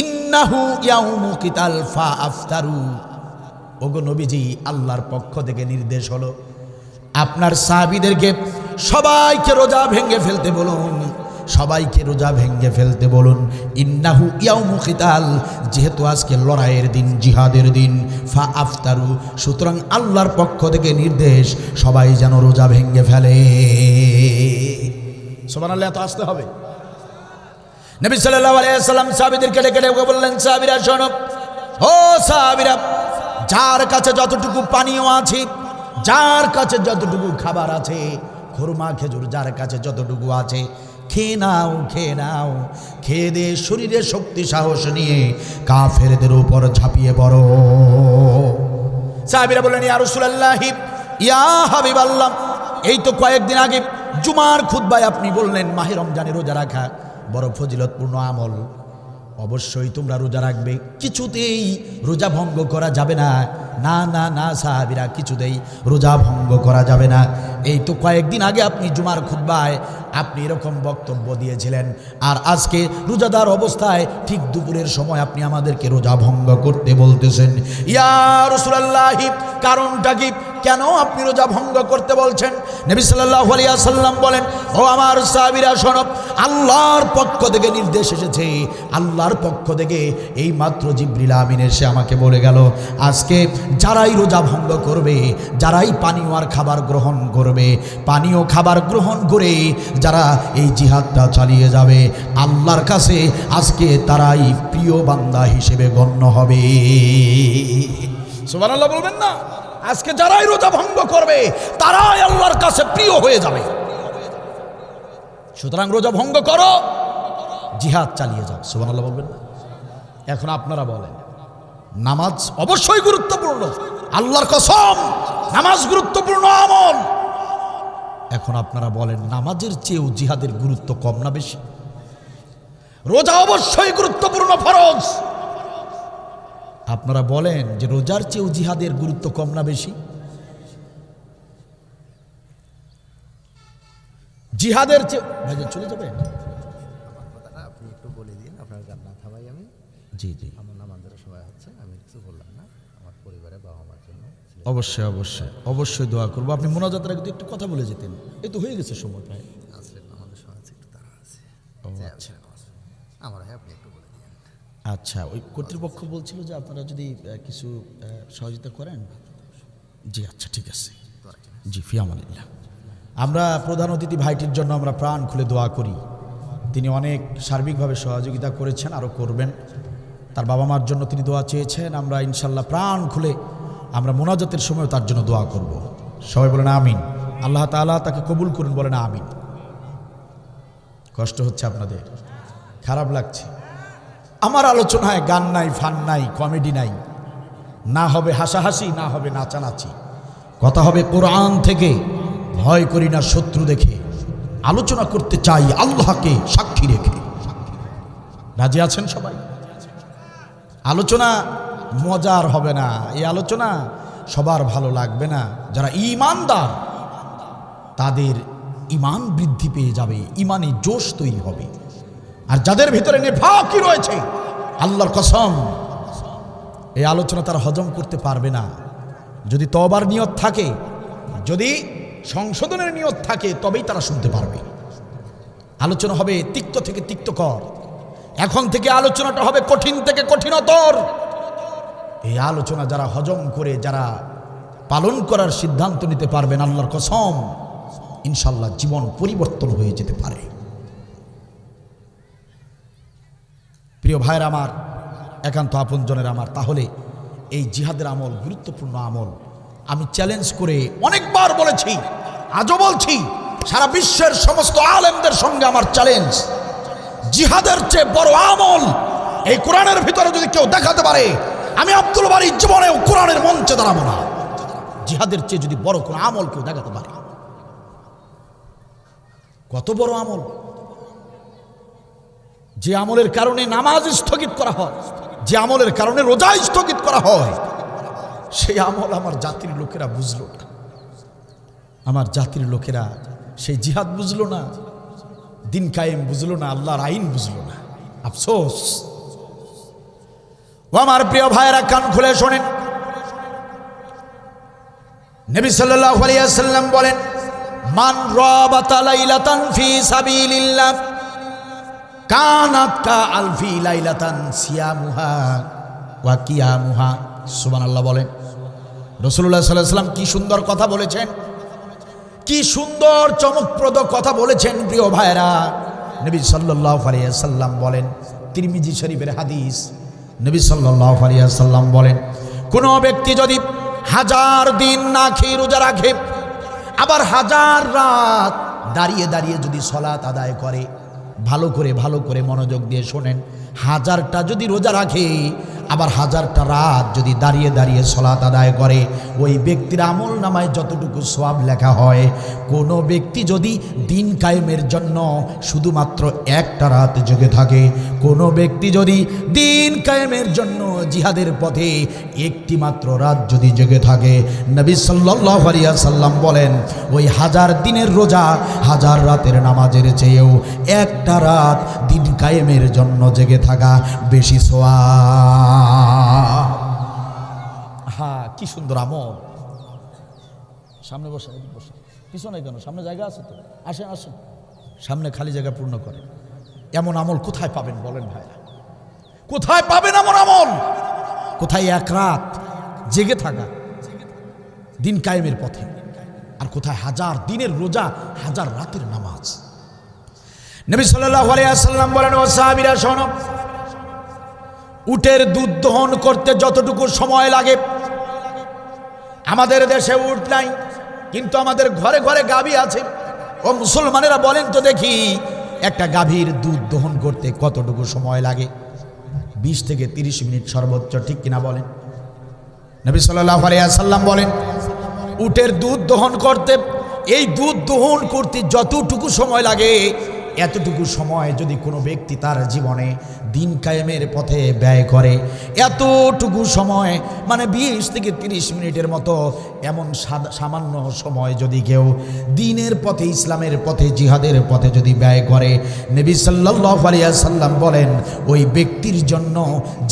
ইন্নাহু ইয়াউমু কিতাল ফাআফতারু। ওগো নবীজি, আল্লাহর পক্ষ থেকে নির্দেশ হলো, আপনার সাহাবীদেরকে সবাইকে রোজা ভেঙে ফেলতে বলুন, সবাইকে রোজা ভেঙে ফেলতে বলুন। ইন্নাহু ইয়াউমু কিতাল, যেহেতু আজকে লড়াইয়ের দিন, জিহাদের দিন, ফাআফতারু, সুতরাং আল্লাহর পক্ষ থেকে নির্দেশ সবাই যেন রোজা ভেঙে ফেলে। সুবহানাল্লাহ, এত আসতে হবে। নবী সাল্লাল্লাহু আলাইহি ওয়াসাল্লাম সাহাবীদেরকে ডেকে ডেকে বললেন, সাহাবীরা শোনো, ও সাহাবীরা, যার কাছে যতটুকু পানীয় আছে, যার কাছে যতটুকু খাবার আছে, খুরমা খেজুর যার কাছে যতটুকু আছে, খেয়ে নাও, খেয়ে নাও। খেয়ে দিয়ে শরীরে শক্তি সাহস নিয়ে কাফেরদের উপর ঝাঁপিয়ে পড়ো। সাহাবীরা বললেন, ইয়া রাসূলুল্লাহ, ইয়া হাবিবাল্লাহ, এই তো কয়েকদিন আগে জুমার খুতবায় আপনি বললেন মাহে রমজানে রোজা রাখা বড় ফজিলতপূর্ণ আমল, অবশ্যই তোমরা রোজা রাখবে, কিছুতেই রোজা ভঙ্গ করা যাবে না। না না না সাহাবীরা, কিছুতেই রোজা ভঙ্গ করা যাবে না। এই তো কয়েকদিন আগে আপনি জুমার খুতবায় আপনি এরকম বক্তব্য দিয়েছিলেন, আর আজকে রোজাদার অবস্থায় ঠিক দুপুরের সময় আপনি আমাদেরকে রোজা ভঙ্গ করতে বলতেছেন। ইয়া রাসূলুল্লাহ, কারণটা কি? কেন আপনি রোজা ভঙ্গ করতে বলছেন? নবী সাল্লাল্লাহু আলাইহি ওয়াসাল্লাম বলেন, ও আমার সাহাবীরা শোনো, আল্লাহর পক্ষ থেকে নির্দেশ এসেছে, আল্লাহর পক্ষ থেকে এই মাত্র জিবরিল আমিন এসে আমাকে বলে গেল, আজকে যারাই রোজা ভঙ্গ করবে, যারাই পানীয় আর খাবার গ্রহণ করবে, পানীয় খাবার গ্রহণ করে যারা এই জিহাদটা চালিয়ে যাবে, আল্লাহর কাছে আজকে তারাই প্রিয় বান্দা হিসেবে গণ্য হবে। সুবহানাল্লাহ বলবেন না? আজকে যারাই রোজা ভঙ্গ করবে তারাই আল্লাহর কাছে প্রিয় হয়ে যাবে। সুতরাং রোজা ভঙ্গ করো, জিহাদ চালিয়ে যাও। সুবহানাল্লাহ বলবেন না? এখন আপনারা বলেন, নামাজ অবশ্যই গুরুত্বপূর্ণ, আল্লাহর কসম নামাজ গুরুত্বপূর্ণ আমল। এখন আপনারা বলেন, নামাজের চেয়েও জিহাদের গুরুত্ব কম না বেশি? রোজা অবশ্যই গুরুত্বপূর্ণ ফরজ। আপনারা বলেন যে রোজার চেয়েও জিহাদের গুরুত্ব কম না বেশি? জিহাদের চেয়ে ভাইজান চলে যাবেন? আপনি একটু বলে দিন, আপনার গান না থামাই আমি। জি জি, আমার নামাজের সময় হচ্ছে, আমি কিছু বললাম না, আমার পরিবারে বাবা মার জন্য। অবশ্যই অবশ্যই অবশ্যই দোয়া করবো। আপনি মোনাজাতের আগে একটু কথা বলে যেতেন, এই তো হয়ে গেছে সময় প্রায়। আসলে আমাদের সময় আছে, একটু তারা আছে। আচ্ছা আমার হয় আপনি একটু বলে দিন। আচ্ছা, ওই কর্তৃপক্ষ বলছিল যে আপনারা যদি কিছু সহযোগিতা করেন। জি আচ্ছা ঠিক আছে, জি ফিয়ামানিল্লাহ। আমরা প্রধান অতিথি ভাইটির জন্য আমরা প্রাণ খুলে দোয়া করি। তিনি অনেক সার্বিকভাবে সহযোগিতা করেছেন, আরও করবেন। তার বাবা মার জন্য তিনি দোয়া চেয়েছেন। আমরা ইনশাল্লাহ প্রাণ খুলে আমরা মোনাজাতের সময় তার জন্য দোয়া করব। সবাই বলেন আমিন। আল্লাহ তাআলা তাকে কবুল করুন, বলেন আমিন। কষ্ট হচ্ছে আপনাদের, খারাপ লাগছে। আমার আলোচনায় গান নাই, ফান নাই, কমেডি নাই, না হবে হাসাহাসি, না হবে নাচানাচি, কথা হবে কোরআন থেকে। ভয় করি না শত্রু দেখে, আলোচনা করতে চাই আল্লাহকে সাক্ষী রেখে। রাজি আছেন সবাই? আলোচনা মজার হবে না, এই আলোচনা সবার ভালো লাগবে না। যারা ঈমানদার তাদের ঈমান বৃদ্ধি পেয়ে যাবে, ঈমানে জোশ তৈরি হবে। আর যাদের ভিতরে নেফাকি রয়েছে, আল্লাহর কসম এই আলোচনা তারা হজম করতে পারবে না। যদি তওবার নিয়ত থাকে, যদি সংশোধনের নিয়ত থাকে, তবেই তারা শুনতে পারবে। আলোচনা হবে তিক্ত থেকে তিক্তকর, এখন থেকে আলোচনাটা হবে কঠিন থেকে কঠিনতর। এই আলোচনা যারা হজম করে, যারা পালন করার সিদ্ধান্ত নিতে পারবেন, আল্লাহর কসম ইনশাল্লাহ জীবন পরিবর্তন হয়ে যেতে পারে। প্রিয় ভাইয়ের আমার, একান্ত আপনজনের আমার, তাহলে এই জিহাদের আমল গুরুত্বপূর্ণ আমল। আমি চ্যালেঞ্জ করে অনেকবার বলেছি, আজও বলছি, সারা বিশ্বের সমস্ত আলেমদের সঙ্গে আমার চ্যালেঞ্জ, জিহাদের চেয়ে বড় আমল এই কোরআনের ভিতরে যদি কেউ দেখাতে পারে, আমি আব্দুল বারী জীবনেও কোরআনের মঞ্চে দাঁড়াবো না। জিহাদের চেয়ে যদি বড় কোন আমল কেউ দেখাতে পারে, কত বড় আমল! যে আমলের কারণে নামাজ স্থগিত করা হয়, যে আমলের কারণে রোজা স্থগিত করা হয়, সেই আমল আমার জাতির লোকেরা বুঝলো না। আমার জাতির লোকেরা সেই জিহাদ বুঝলো না, দিন কায়েম বুঝলো না, আল্লাহর আইন বুঝলো না। আফসোস। ও আমার প্রিয় ভাইয়েরা, কান খুলে শোনেন। নবী সাল্লাল্লাহু আলাইহি ওয়াসাল্লাম বলেন, মান রাবাতা লাইলাতান ফি সাবিলিল্লাহ কানাত কা আলফি লাইলাতান সিয়ামুহা ওয়া কিয়ামুহা। সুবহানাল্লাহ বলেন। রাসূলুল্লাহ সাল্লাল্লাহু আলাইহি ওয়াসাল্লাম কি সুন্দর কথা বলেছেন, কি সুন্দর চমকপ্রদ কথা বলেছেন প্রিয় ভাইরা। নবী সাল্লাল্লাহু আলাইহি ওয়াসাল্লাম বলেন, তিরমিজি শরীফের হাদিস, নবী সাল্লাল্লাহু আলাইহি ওয়াসাল্লাম বলেন, কোন ব্যক্তি যদি 1000 দিন না খেয়ে রোজা রাখে, আবার 1000 রাত দাঁড়িয়ে দাঁড়িয়ে যদি সালাত আদায় করে, ভালো করে মনোযোগ দিয়ে শোনেন, 1000টা যদি রোজা রাখে, আবার 1000টা রাত যদি দাঁড়িয়ে দাঁড়িয়ে সালাত আদায় করে, ওই ব্যক্তির আমল নামায় যতটুকু সওয়াব লেখা হয়, কোনো ব্যক্তি যদি দিন কায়েমের জন্য শুধুমাত্র একটা রাত জেগে থাকে, কোনো ব্যক্তি যদি দিন কায়েমের জন্য জিহাদের পথে একটি মাত্র রাত যদি জেগে থাকে, নবী সাল্লাল্লাহু আলাইহি ওয়াসাল্লাম বলেন, ওই 1000 দিনের রোজা 1000 রাতের নামাজের চেয়েও একটা রাত দিন কায়েমের জন্য জেগে থাকা বেশি সওয়াব। হ্যাঁ, কি সুন্দর আমল। সামনে বসে, পিছনে কেন, সামনে জায়গা আছে তো, আসেন আসেন, সামনে খালি জায়গা পূর্ণ করে। এমন আমল কোথায় পাবেন বলেন ভাইরা? কোথায় পাবেন এমন আমল? কোথায় এক রাত জেগে থাকা দিন কায়েমের পথে, আর কোথায় 1000 দিনের রোজা 1000 রাতের নামাজ। নবী সাল্লাল্লাহু আলাইহি ওয়াসাল্লাম বলেন, ও সাহাবীরা শোনো, উটের দুধ দহন করতে যতটুকু সময় লাগে, আমাদের দেশে উট নাই, কিন্তু আমাদের ঘরে ঘরে গাভী আছে। ও মুসলমানেরা বলেন তো দেখি, একটা গাভীর দুধ দহন করতে কতটুকু সময় লাগে? 20 থেকে 30 মিনিট সর্বোচ্চ, ঠিক কিনা বলেন? নবী সাল্লাল্লাহু আলাইহি ওয়াসাল্লাম বলেন, উটের দুধ দহন করতে, এই দুধ দহন করতে যতটুকু সময় লাগে, এতটুকু সময় যদি কোনো ব্যক্তি তার জীবনে দিন কায়েমের পথে ব্যয় করে, এতটুকু সময় মানে 20 থেকে 30 মিনিটের মতো এমন সামান্য সময় যদি কেউ দ্বীনের পথে, ইসলামের পথে, জিহাদের পথে যদি ব্যয় করে, নবী সাল্লাল্লাহু আলাইহি ওয়াসাল্লাম বলেন ওই ব্যক্তির জন্য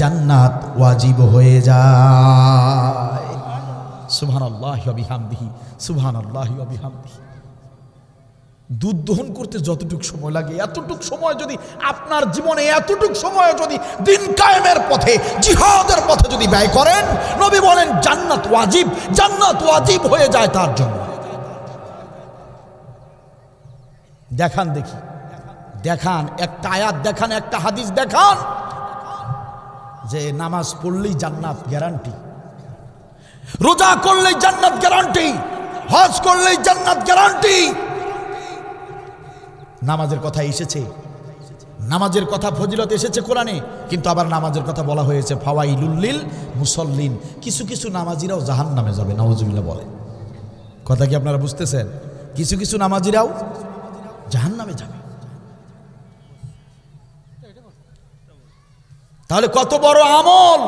জান্নাত ওয়াজিব হয়ে যায়। সুবহানাল্লাহি ওয়া বিহামদিহি, সুবহানাল্লাহি ওয়া বিহামদিহি। দুধ দহন করতে যতটুকু সময় লাগে, এতটুকু সময় যদি আপনার জীবনে, এতটুকু সময় যদি দিন কায়েমের পথে, জিহাদের পথে যদি ব্যয় করেন, নবী বলেন জান্নাত ওয়াজিব, জান্নাত ওয়াজিব হয়ে যায় তার জন্য। দেখান দেখি, দেখান একটা আয়াত, দেখান একটা হাদিস, দেখান যে নামাজ পড়লেই জান্নাত গ্যারান্টি, রোজা করলেই জান্নাত গ্যারান্টি, হজ করলেই জান্নাত গ্যারান্টি। নামাজের কথা এসেছে, নামাজের কথা ফজিলত এসেছে কোরআনে, কিন্তু আবার নামাজের কথা বলা হয়েছে ফাওয়াইলুল লিল মুসাল্লিন, কিছু কিছু নামাজিরাও জাহান্নামে যাবে, নাউজুবিল্লাহ বলে। কথা কি আপনারা বুঝতেছেন? কিছু কিছু নামাজিরাও জাহান্নামে যাবে। তাহলে কত বড় আমল!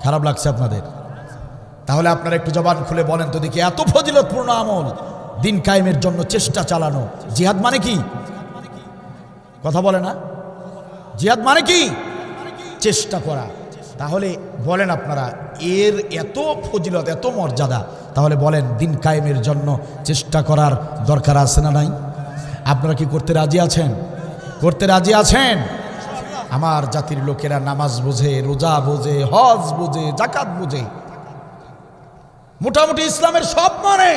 খারাপ লাগছে আপনাদের? তাহলে আপনারা একটু জবান খুলে বলেন তো দেখি, এত ফজিলতপূর্ণ আমল, দিন কায়েমের জন্য চেষ্টা চালানো। জিহাদ মানে কি? কথা বলে না? জিহাদ মানে কি? চেষ্টা করা। তাহলে বলেন আপনারা, এর এত ফজিলত, এত মর্যাদা, তাহলে বলেন দিন কায়েমের জন্য চেষ্টা করার দরকার আছে না নাই? আপনারা কি করতে রাজি আছেন? করতে রাজি আছেন? আমার জাতির লোকেরা নামাজ বোঝে, রোজা বোঝে, হজ বোঝে, যাকাত বোঝে, মোটামুটি ইসলামের সব মানে,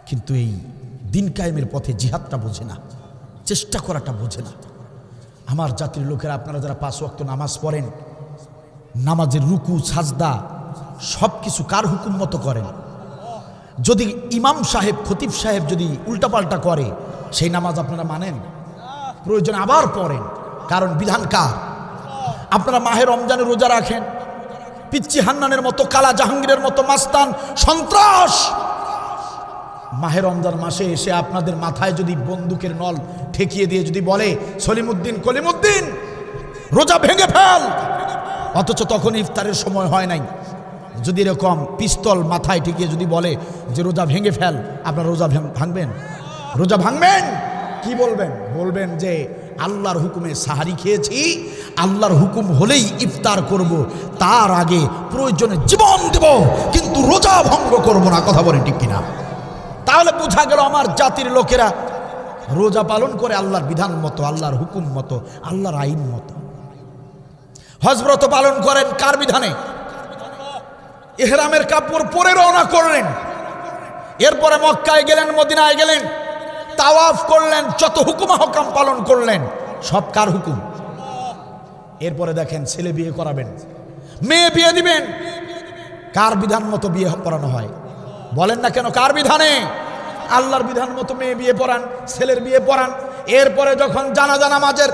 কিন্তু এই দিন কায়েমের পথে জিহাদটা বোঝে না, চেষ্টা করাটা বোঝে না। আমার জাতির লোকেরা, আপনারা যারা 5 ওয়াক্ত নামাজ পড়েন, নামাজের রুকু সাজদা সব কিছু কার হুকুম মতো করেন? যদি ইমাম সাহেব, খতিব সাহেব যদি উল্টাপাল্টা করে, সেই নামাজ আপনারা মানেন? প্রয়োজন আবার পড়েন, কারণ বিধান কার? আপনারা মাহে রমজানে রোজা রাখেন, পিচ্চি হান্নানের মতো, কালা জাহাঙ্গীরের মতো মাস্তান সন্ত্রাস মাহে রমজান মাসে এসে আপনাদের মাথায় যদি বন্দুকের নল ঠেকিয়ে দিয়ে যদি বলে সলিমুদ্দিন, কলিমুদ্দিন রোজা ভেঙে ফেল, অথচ তখন ইফতারের সময় হয় নাই, যদি এরকম পিস্তল মাথায় ঠেকিয়ে যদি বলে যে রোজা ভেঙে ফেল, আপনার রোজা ভাঙবেন? রোজা ভাঙবেন? কি বলবেন? বলবেন যে আল্লাহর হুকুমে সাহারি খেয়েছি, আল্লাহর হুকুম হলেই ইফতার করব, তার আগে প্রয়োজনে জীবন দেব, কিন্তু রোজা ভঙ্গ করব না। কথা বলেন ঠিক কিনা? তাহলে বোঝা গেল আমার জাতির লোকেরা রোজা পালন করে আল্লাহর বিধান মতো, আল্লাহর হুকুম মতো, আল্লাহর আইন মতো। হজ ব্রত পালন করেন কার বিধানে? ইহরামের কাপড় পরে রওনা করলেন, এরপরে মক্কায় গেলেন, মদিনায় গেলেন, তাওয়াফ করলেন, যত হুকুম হকাম পালন করলেন, সব কার হুকুম? এরপরে দেখেন ছেলে বিয়ে করাবেন, মেয়ে বিয়ে দিবেন, কার বিধান মতো বিয়ে পড়ানো হয়? বলেন না কেন? কার বিধানে? আল্লাহর বিধান মতো মেয়ে বিয়ে পড়ান, ছেলের বিয়ে পড়ান। এরপরে যখন জানাজা নামাজের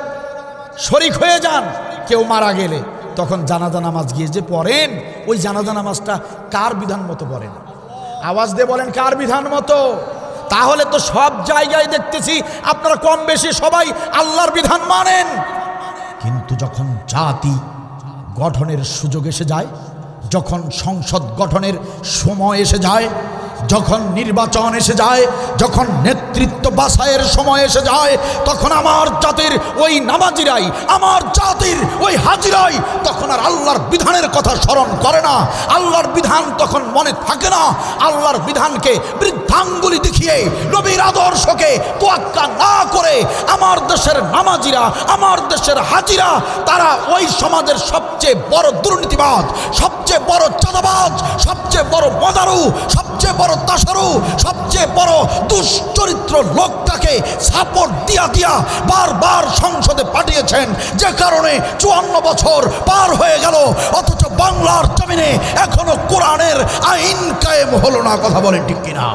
শরিক হয়ে যান, কেউ মারা গেলে, তখন জানাজা নামাজ গিয়ে যে পড়েন, ওই জানাজা নামাজটা কার বিধান মতো পড়েন? আওয়াজ দিয়ে বলেন কার বিধান মতো? তাহলে তো সব জায়গায় দেখতেছি আপনারা কম বেশি সবাই আল্লাহর বিধান মানেন, কিন্তু যখন জাতি গঠনের সুযোগ এসে যায়, যখন সংসদ গঠনের সময় এসে যায়, যখন নির্বাচন এসে যায়, যখন নেতৃত্ব বাছাইয়ের সময় এসে যায়, তখন আমার জাতির ওই নামাজিরাই, আমার জাতির ওই হাজিরাই তখন আর আল্লাহর বিধানের কথা স্মরণ করে না, আল্লাহর বিধান তখন মনে থাকে না। আল্লাহর বিধানকে বৃদ্ধাঙ্গুলি দেখিয়ে, নবীর আদর্শকে তোয়াক্কা না করে আমার দেশের নামাজিরা, আমার দেশের হাজিরা, তারা ওই সমাজের সবচেয়ে বড় দুর্নীতিবাজ, সবচেয়ে বড় চাঁদাবাজ, সবচেয়ে বড় মদারু, সবচেয়ে বড় তাসারু, সবচেয়ে বড় দুশ্চরিত্র লোকটাকে সাপোর্ট দিয়া দিয়া বারবার সংসদে পাঠিয়েছেন, যে কারণে 54 বছর পার হয়ে গেল, অথচ বাংলার জমিনে এখনো কোরআনের আইন কায়েম হলো না। কথা বলেন ঠিক কিনা?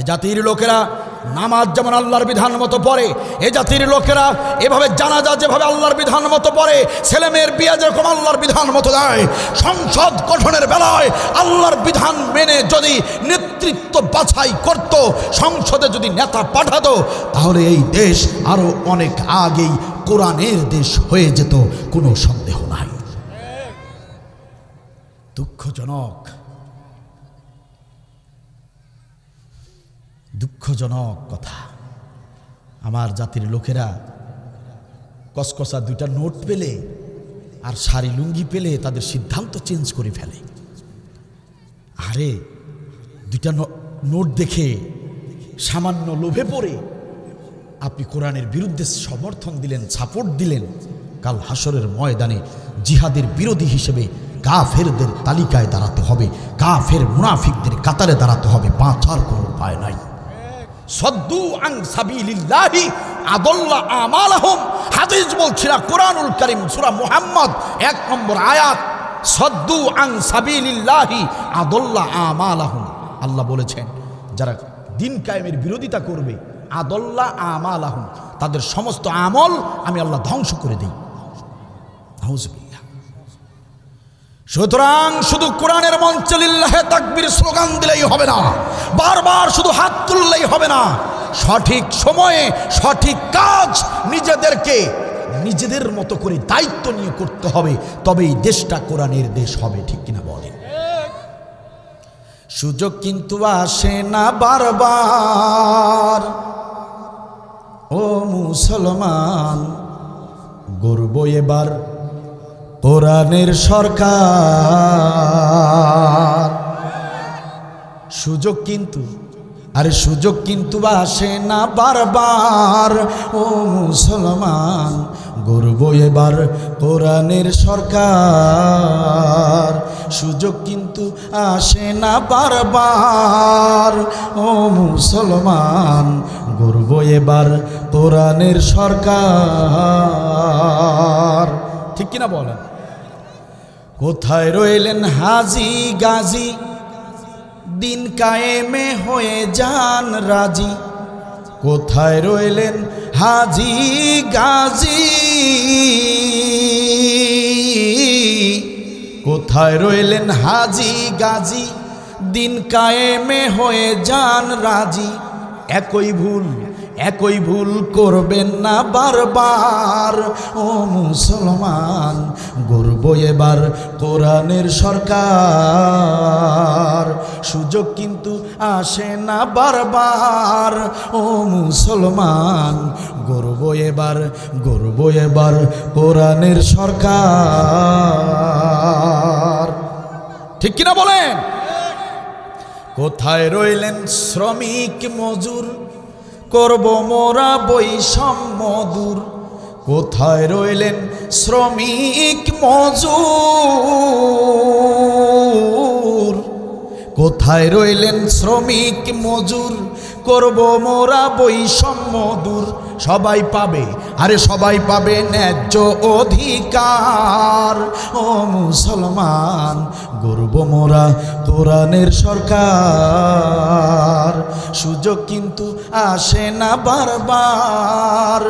এ জাতির লোকেরা নামাজ যেমন আল্লাহর বিধান মতো পড়ে, এ জাতির লোকেরা এভাবে জানাজা যেভাবে আল্লাহর বিধান মতো পড়ে, ছেলে মেয়ের বিয়ে যেরকম আল্লাহর বিধান মতো দেয়, সংসদ গঠনের বেলায় আল্লাহর বিধান মেনে যদি নেতৃত্ব নেতৃত্ব বাছাই করত, সংসদে যদি নেতা পাঠাতো, তাহলে এই দেশ আরো অনেক আগেই কোরআনের দেশ হয়ে যেত, কোনো সন্দেহ নাই। দুঃখজনক কথা, আমার জাতির লোকেরা কসকসা দুইটা নোট পেলে আর শাড়ি লুঙ্গি পেলে তাদের সিদ্ধান্ত চেঞ্জ করে ফেলে। আরে দুইটা নোট দেখে সামান্য লোভে পড়ে আপনি কোরআনের বিরুদ্ধে সমর্থন দিলেন, সাপোর্ট দিলেন, কাল হাসরের ময়দানে জিহাদের বিরোধী হিসেবে কাফেরদের তালিকায় দাঁড়াতে হবে, কাফের মুনাফিকদের কাতারে দাঁড়াতে হবে, বাঁচার কোনো উপায় নাই। সদ্দু আন সাবিলিল্লাহি আদাল্লা আমালাহুম, হাদিস বলছিল কোরআনুল কারীম সূরা মুহাম্মদ 1 নম্বর আয়াত, সদ্দু আন সাবিলিল্লাহি আদাল্লা আমালাহুম। আল্লাহ বলেছেন যারা দিন কায়েমের বিরোধিতা করবে, আদাল্লা আমালাহুম, তাদের সমস্ত আমল আমি আল্লাহ ধ্বংস করে দেই। নাউজুবিল্লাহ। সুতরাং শুধু কোরআনের মঞ্চে লিল্লাহে তাকবীর স্লোগান দিলেই হবে না, বারবার শুধু হাত তুললেই হবে না, সঠিক সময়ে সঠিক কাজ নিজেদের মতো করে দায়িত্ব নিয়ে করতে হবে, তবেই দেশটা কোরআনের দেশ হবে। ঠিক কিনা বলেন? সুযোগ কিন্তু আসে না বারবার, ও মুসলমান, গর্ব এবার কোরআনের সরকার। সুযোগ কিন্তু আসে না বারবার, ও মুসলমান, গর্ব এবার কোরআনের সরকার। সুযোগ কিন্তু আসে না বারবার, ও মুসলমান, গর্ব এবার কোরআনের সরকার। ঠিক কিনা বলেন? কোথায় রইলেন হাজি গাজী, দিন কায়েমে হয়ে যান রাজি। কোথায় রইলেন হাজি গাজী, কোথায় রইলেন হাজি গাজী, দিন কায়েমে হয়ে যান রাজি। একই ভুল করবেন না বারবার, ও মুসলমান, গর্ব এবার কোরআনের সরকার। সুযোগ কিন্তু আসে না বারবার, ও মুসলমান, গর্ব এবার কোরআনের সরকার। ঠিক কিনা বলেন? কোথায় রইলেন শ্রমিক মজুর, করব মোরা বৈষম্য দূর। কোথায় রইলেন শ্রমিক মজুর, কোথায় রইলেন শ্রমিক মজুর, করব মোরা বৈষম্য দূর। সবাই পাবে, আরে সবাই পাবে ন্যায্য অধিকার, ও মুসলমান, গর্ব মোরা কোরআনের সরকার। সুযোগ কিন্তু আসে না বারবার,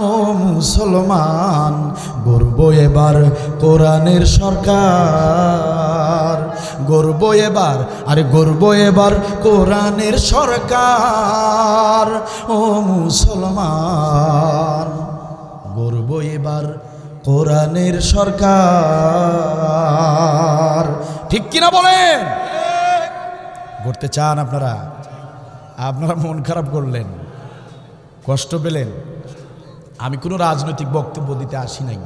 ও মুসলমান, গর্ব এবার কোরআনের সরকার। গর্ব এবার কোরআনের সরকার, ও মুসলমান, গর্ব এবার কোরআনের সরকার। ঠিক কিনা বলেন? করতে চান আপনারা মন খারাপ করলেন, কষ্ট পেলেন। আমি কোনো রাজনৈতিক বক্তব্য দিতে আসি নাই।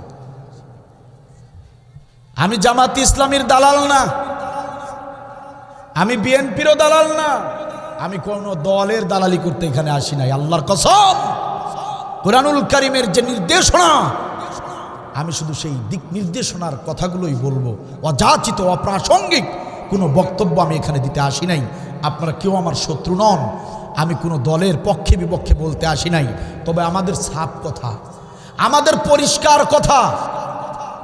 আমি জামাত ইসলামীর দালাল না, আমি বিএনপিরও দালাল না, আমি কোনো দলের দালালি করতে এখানে আসি নাই। আল্লাহর কসম, কোরআনুল কারীমের যে নির্দেশনা, আমি শুধু সেই দিক নির্দেশনার কথাগুলোই বলবো। অযাচিত অপ্রাসঙ্গিক কোনো বক্তব্য আমি এখানে দিতে আসি নাই। আপনারা কেউ আমার শত্রু নন, আমি কোনো দলের পক্ষে বিপক্ষে বলতে আসি নাই। তবে আমাদের সাফ কথা, আমাদের পরিষ্কার কথা,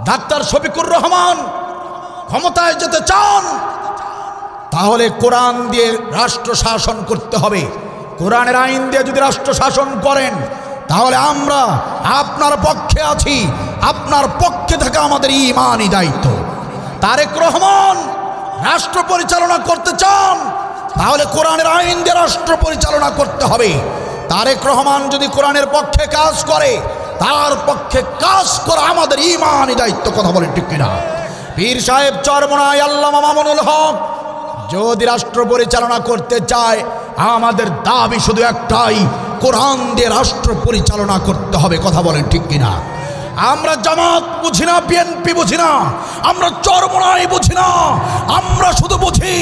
ডাক্তার শফিকুর রহমান ক্ষমতায় যেতে চান, তাহলে কোরআন দিয়ে রাষ্ট্র শাসন করতে হবে। কোরআনের আইন দিয়ে যদি রাষ্ট্র শাসন করেন, তাহলে আমরা আপনার পক্ষে আছি। আপনার পক্ষে থাকা আমাদের ঈমানি দায়িত্ব। তারেক রহমান রাষ্ট্র পরিচালনা করতে চান, তাহলে কোরআনের আইন দিয়ে রাষ্ট্র পরিচালনা করতে হবে। তারেক রহমান যদি কোরআনের পক্ষে কাজ করে, তার পক্ষে কাজ করা আমাদের ঈমানি দায়িত্ব। কথা বলেন ঠিক কিনা? পীর সাহেব চরমনায় আল্লামা মামুনুল হক যদি রাষ্ট্র পরিচালনা করতে চায়, আমাদের দাবি শুধু একটাই, কোরআন দিয়ে রাষ্ট্র পরিচালনা করতে হবে। কথা বলেন ঠিক কিনা? আমরা জামাত বুঝি না, বিএনপি বুঝি না, আমরা চরমনাই বুঝি না, আমরা শুধু বুঝি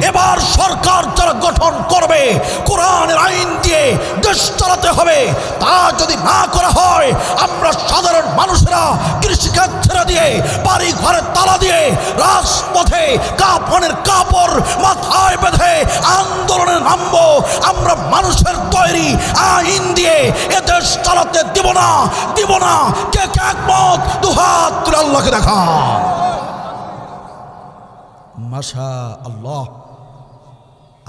এবার সরকার যারা গঠন করবে কোরআনের আইন দিয়ে দেশ চালাতে হবে। তা যদি না করা হয়, আমরা সাধারণ মানুষেরা কৃষিকাজ ছেড়ে দিয়ে, বাড়ি ঘরে তালা দিয়ে, রাজপথে কাফনের কাপড় মাথায় বেঁধে আন্দোলনে নামবো। আমরা মানুষের তৈরি আইন দিয়ে এ দেশ চালাতে দিব না, দিব না। কে একমত? দুহাত তুলে আল্লাহকে দেখা। মাশা আল্লাহ,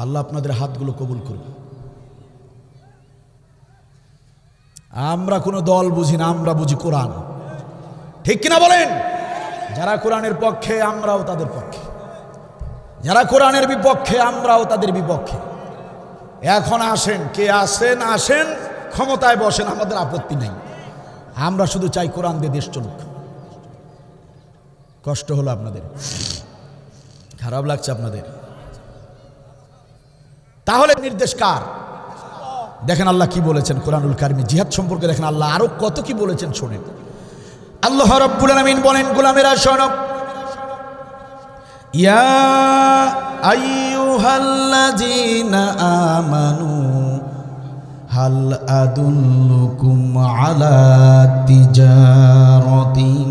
আল্লাহ আপনাদের হাতগুলো কবুল করুন। আমরা কোনো দল বুঝি না, আমরা বুঝি কোরআন। ঠিক কিনা বলেন? যারা কোরআনের পক্ষে আমরাও তাদের পক্ষে, যারা কোরআনের বিপক্ষে আমরাও তাদের বিপক্ষে। এখন আসেন, কে আসেন আসেন, ক্ষমতায় বসেন, আমাদের আপত্তি নেই। আমরা শুধু চাই কোরআন দিয়ে দেশ চলুক। কষ্ট হলো আপনাদের, খারাপ লাগছে আপনাদের। তাহলে নির্দেশ কার? দেখেন আল্লাহ কি বলেছেন কোরআনুল কারিমে জিহাদ সম্পর্কে। দেখেন আল্লাহ আরো কত কি বলেছেন, শোনেন। আল্লাহ রাব্বুল আলামিন বলেন, গোলামেরা শোনো, ইয়া আইয়ুহাল্লাযীনা আমানু হাল আদুল্লুকুম আলা তিজারাতিন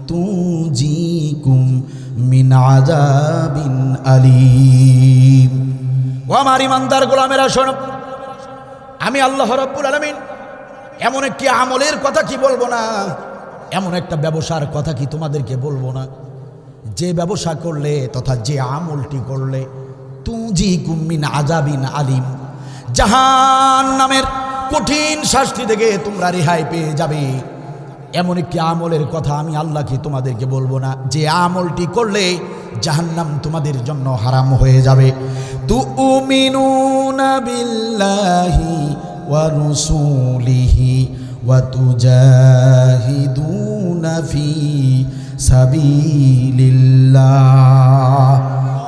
তুজিকুম মিন আযাবিন আলীম। ও আমার ইমানদার গোলামেরা শোনো, আমি আল্লাহ রাব্বুল আলামিন এমন একটি আমলের কথা কি বলবো না, এমন একটা ব্যবসার কথা কি তোমাদেরকে বলবো না, যে ব্যবসা করলে তথা যে আমলটি করলে তুজিকুম মিন আযাবিন আলীম, জাহান্নামের কঠিন শাস্তি থেকে তোমরা রেহাই পেয়ে যাবে। এমন একটি আমলের কথা আমি আল্লাহ কি তোমাদেরকে বলবো না, যে আমলটি করলে জাহান্নাম তোমাদের জন্য হারাম হয়ে যাবে। তুমিনুনা বিল্লাহি ওয়া রাসূলিহি ওয়া তুজাহিদুনা ফি সাবিলিল্লাহ।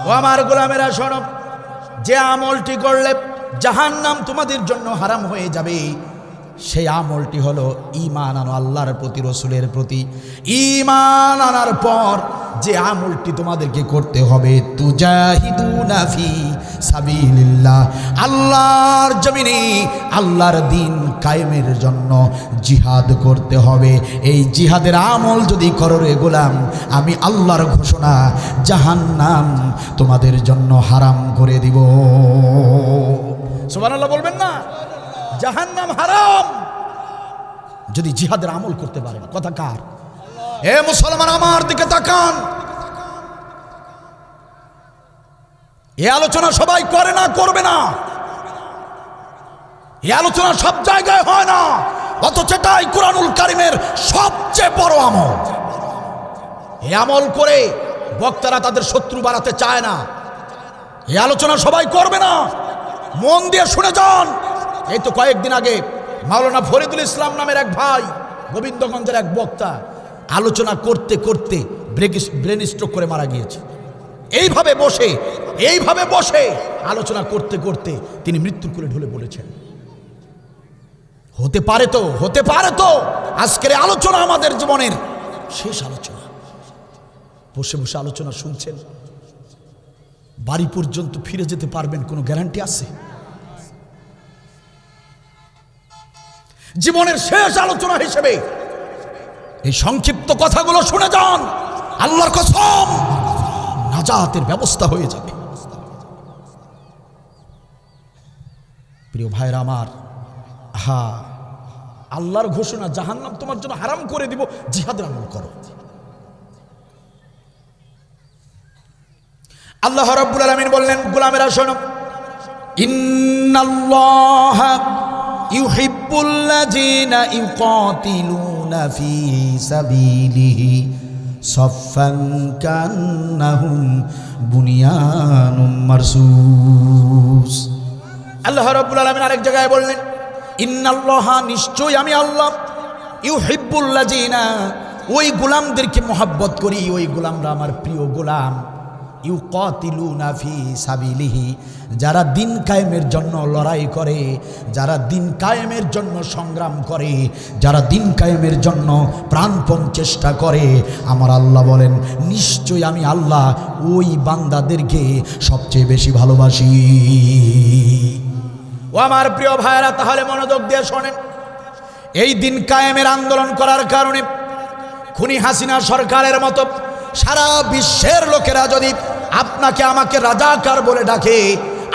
ও আমার গোলামেরা শোনো, যে আমলটি করলে জাহান্নাম তোমাদের জন্য হারাম হয়ে যাবে, সেই আমলটি হলো ঈমান আনো আল্লাহর প্রতি, রসুলের প্রতি। ঈমান আনার পর যে আমলটি তোমাদেরকে করতে হবে, তুজাহিদুনা ফি সাবিলিল্লাহ, আল্লাহর জমিনে আল্লাহর দ্বীন কায়েমের জন্য জিহাদ করতে হবে। এই জিহাদের আমল যদি করো রে গোলাম, আমি আল্লাহর ঘোষণা, জাহান্নাম তোমাদের জন্য হারাম করে দিব। সুবহানাল্লাহ বলবেন না? জাহান্নাম হারাম যদি জিহাদের আমল করতে পারে না। কথা কার? এ মুসলমান আমার দিকে তাকান। এই আলোচনা সবাই করে না, করবে না। এই আলোচনা সব জায়গায় হয় না, অথচ এটাই কুরআনুল কারীমের সবচেয়ে বড় আমল। এই আমল করে বক্তারা তাদের শত্রু বাড়াতে চায় না। এই আলোচনা সবাই করবে না, মন দিয়ে শুনে যান। এই তো কয়েকদিন আগে মাওলানা ফরিদুল ইসলাম নামের এক ভাই, গোবিন্দগঞ্জের এক বক্তা, আলোচনা করতে করতে ব্রেন স্ট্রোক করে মারা গিয়েছে। এইভাবে বসে আলোচনা করতে করতে তিনি মৃত্যুর কোলে ঢলে পড়েছেন। হতে পারে তো আজকের আলোচনা আমাদের জীবনের শেষ আলোচনা। বসে বসে আলোচনা শুনছেন, বাড়ি পর্যন্ত ফিরে যেতে পারবেন কোনো গ্যারান্টি আছে? জীবনের শেষ আলোচনা হিসেবে এই সংক্ষিপ্ত কথাগুলো শুনে যান, আল্লাহর কসম নাজাতের ব্যবস্থা হয়ে যাবে। প্রিয় ভাইরা আমার, আল্লাহর ঘোষণা, জাহান্নাম তোমার জন্য হারাম করে দিব, জিহাদের আমল করো। আল্লাহ রাব্বুল আলামিন বললেন, গোলামেরা শোনো, ইন্নাল্লাহা ইউহিব্বুল্লাযীনা ইউকাতিলুনা ফী সাবিলিহি সফফান কান্নাহুম বুনিয়ানুম মারসুস। আল্লাহ রাব্বুল আলামিন আরেক জায়গায় বললেন, ইন্নাল্লাহা, নিশ্চয় আমি আল্লাহ, ইউহিব্বুল লাযিনা, ওই গোলামদেরকে মহব্বত করি, ওই গোলামরা আমার প্রিয় গোলাম, ইউকাতিলুনা ফি সাবিলিহি, যারা দিন কায়েমের জন্য লড়াই করে, যারা দিন কায়েমের জন্য সংগ্রাম করে, যারা দিন কায়েমের জন্য প্রাণপণ চেষ্টা করে, আমার আল্লাহ বলেন নিশ্চয় আমি আল্লাহ ওই বান্দাদেরকে সবচেয়ে বেশি ভালোবাসি। ও আমার প্রিয় ভাইয়েরা, তাহলে মনোযোগ দিয়ে শোনেন, এই দিন কায়েমের আন্দোলন করার কারণে খুনি হাসিনা সরকারের মতো সারা বিশ্বের লোকেরা যদি আপনাকে আমাকে রাজাকার বলে ডাকে,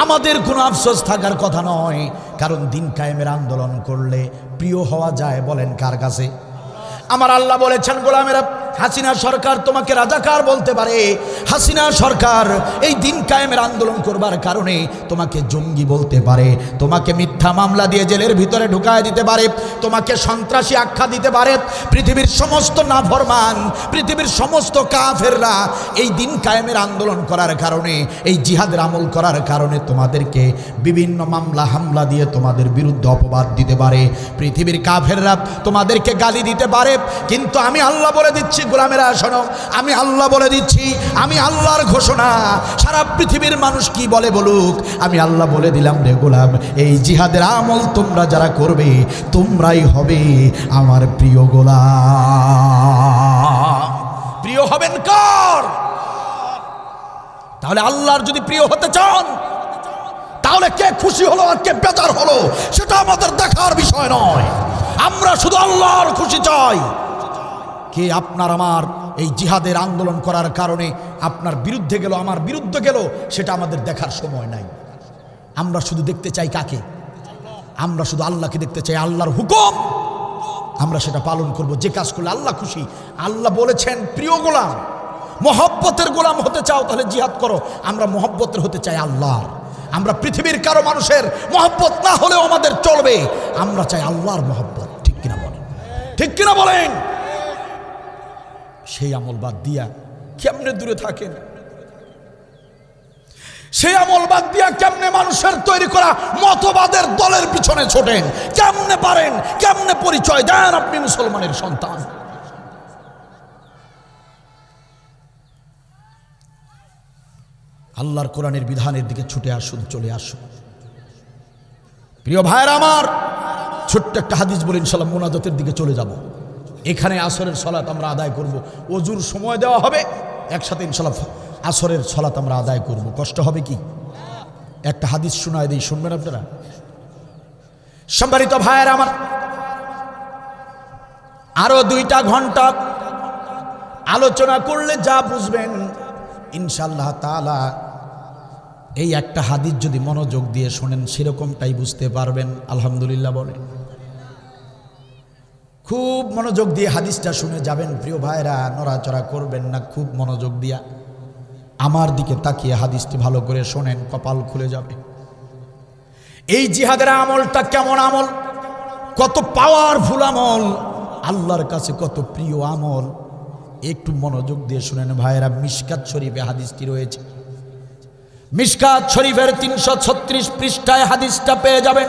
আমাদের কোনো আফসোস থাকার কথা নয়, কারণ দিন কায়েমের আন্দোলন করলে প্রিয় হওয়া যায় বলেন কার কাছে? আমার আল্লাহ বলেছেন, গোলামেরা, হাসিনা সরকার তোমাকে রাজাকার বলতে পারে, হাসিনা সরকার এই দিন কায়েমের আন্দোলন করবার কারণে তোমাকে জঙ্গি বলতে পারে, তোমাকে মিথ্যা মামলা দিয়ে জেলের ভিতরে ঢুকায় দিতে পারে, তোমাকে সন্ত্রাসী আখ্যা দিতে পারে। পৃথিবীর সমস্ত নাফরমান, পৃথিবীর সমস্ত কাফেররা এই দিন কায়েমের আন্দোলন করার কারণে, এই জিহাদের আমল করার কারণে তোমাদেরকে বিভিন্ন মামলা হামলা দিয়ে তোমাদের বিরুদ্ধে অপবাদ দিতে পারে, পৃথিবীর কাফেররা তোমাদেরকে গালি দিতে পারে, কিন্তু আমি আল্লাহ বলে দিচ্ছি, গোলামেরা শোনো, আমি আল্লাহ বলে দিচ্ছি, আমি আল্লাহর ঘোষণা, সারা পৃথিবীর মানুষ কি বলে বলুক, আমি আল্লাহ বলে দিলাম রে গোলাম, এই জিহাদের আমল তোমরা যারা করবে তোমরাই হবে আমার প্রিয় গোলাম। প্রিয় হবেন কার? তাহলে আল্লাহর যদি প্রিয় হতে চান, তাহলে কে খুশি হলো আর কে বেজার হলো সেটা আমাদের দেখার বিষয় নয়, আমরা শুধু আল্লাহর খুশি চাই। কে আপনার আমার এই জিহাদের আন্দোলন করার কারণে আপনার বিরুদ্ধে গেল, আমার বিরুদ্ধে গেল, সেটা আমাদের দেখার সময় নাই। আমরা শুধু দেখতে চাই কাকে? আমরা শুধু আল্লাহকে দেখতে চাই, আল্লাহর হুকুম আমরা সেটা পালন করব, যে কাজ করলে আল্লাহ খুশি। আল্লাহ বলেছেন প্রিয় গোলাম, মহব্বতের গোলাম হতে চাও তাহলে জিহাদ করো। আমরা মহব্বতের হতে চাই আল্লাহর। আমরা পৃথিবীর কারো মানুষের মহব্বত না হলেও আমাদের চলবে, আমরা চাই আল্লাহর মহব্বত। ঠিক কিনা বলেন? ঠিক কিনা বলেন? সেই আমল বাদ দিয়া কেমনে দূরে থাকেন? সেই আমল বাদ দিয়া কেমনে মানুষের তৈরি করা মতবাদের দলের পিছনে ছোটেন? কেমনে পারেন? কেমনে পরিচয় দেন আপনি মুসলমানের সন্তান? আল্লাহর কোরআনের বিধানের দিকে ছুটে আসুন, চলে আসুন। প্রিয় ভাইয়েরা আমার, ছোট্ট একটা হাদিস বলে ইনশাআল্লাহ মুনাজাতের দিকে চলে যাব। এখানে আসরের সালাত আমরা আদায় করব, ওযুর সময় দেওয়া হবে, একসাথে ইনশাআল্লাহ আসরের সালাত আমরা আদায় করব। কষ্ট হবে কি? একটা হাদিস শোনায় দিই, শুনবেন আপনারা? সম্মানিত ভাইয়েরা আমার, আরো 2টা ঘন্টা আলোচনা করলে যা বুঝবেন ইনশাআল্লাহ তাআলা, এই একটা হাদিস যদি মনোযোগ দিয়ে শোনেন সেরকমটাই বুঝতে পারবেন। আলহামদুলিল্লাহ বলে খুব মনোযোগ দিয়ে হাদিসটা শুনে যাবেন। প্রিয় ভাইরা, নড়াচড়া করবেন না, খুব মনোযোগ দিয়া আমার দিকে তাকিয়ে হাদিসটি ভালো করে শোনেন, কপাল খুলে যাবে। এই জিহাদের আমলটা কেমন আমল, কত পাওয়ারফুল আমল, আল্লাহর কাছে কত প্রিয় আমল, একটু মনোযোগ দিয়ে শুনেন ভাইরা। মিশকাত শরীফে হাদিসটি রয়েছে। মিশকাত শরীফের 336 পৃষ্ঠায় হাদিসটা পেয়ে যাবেন।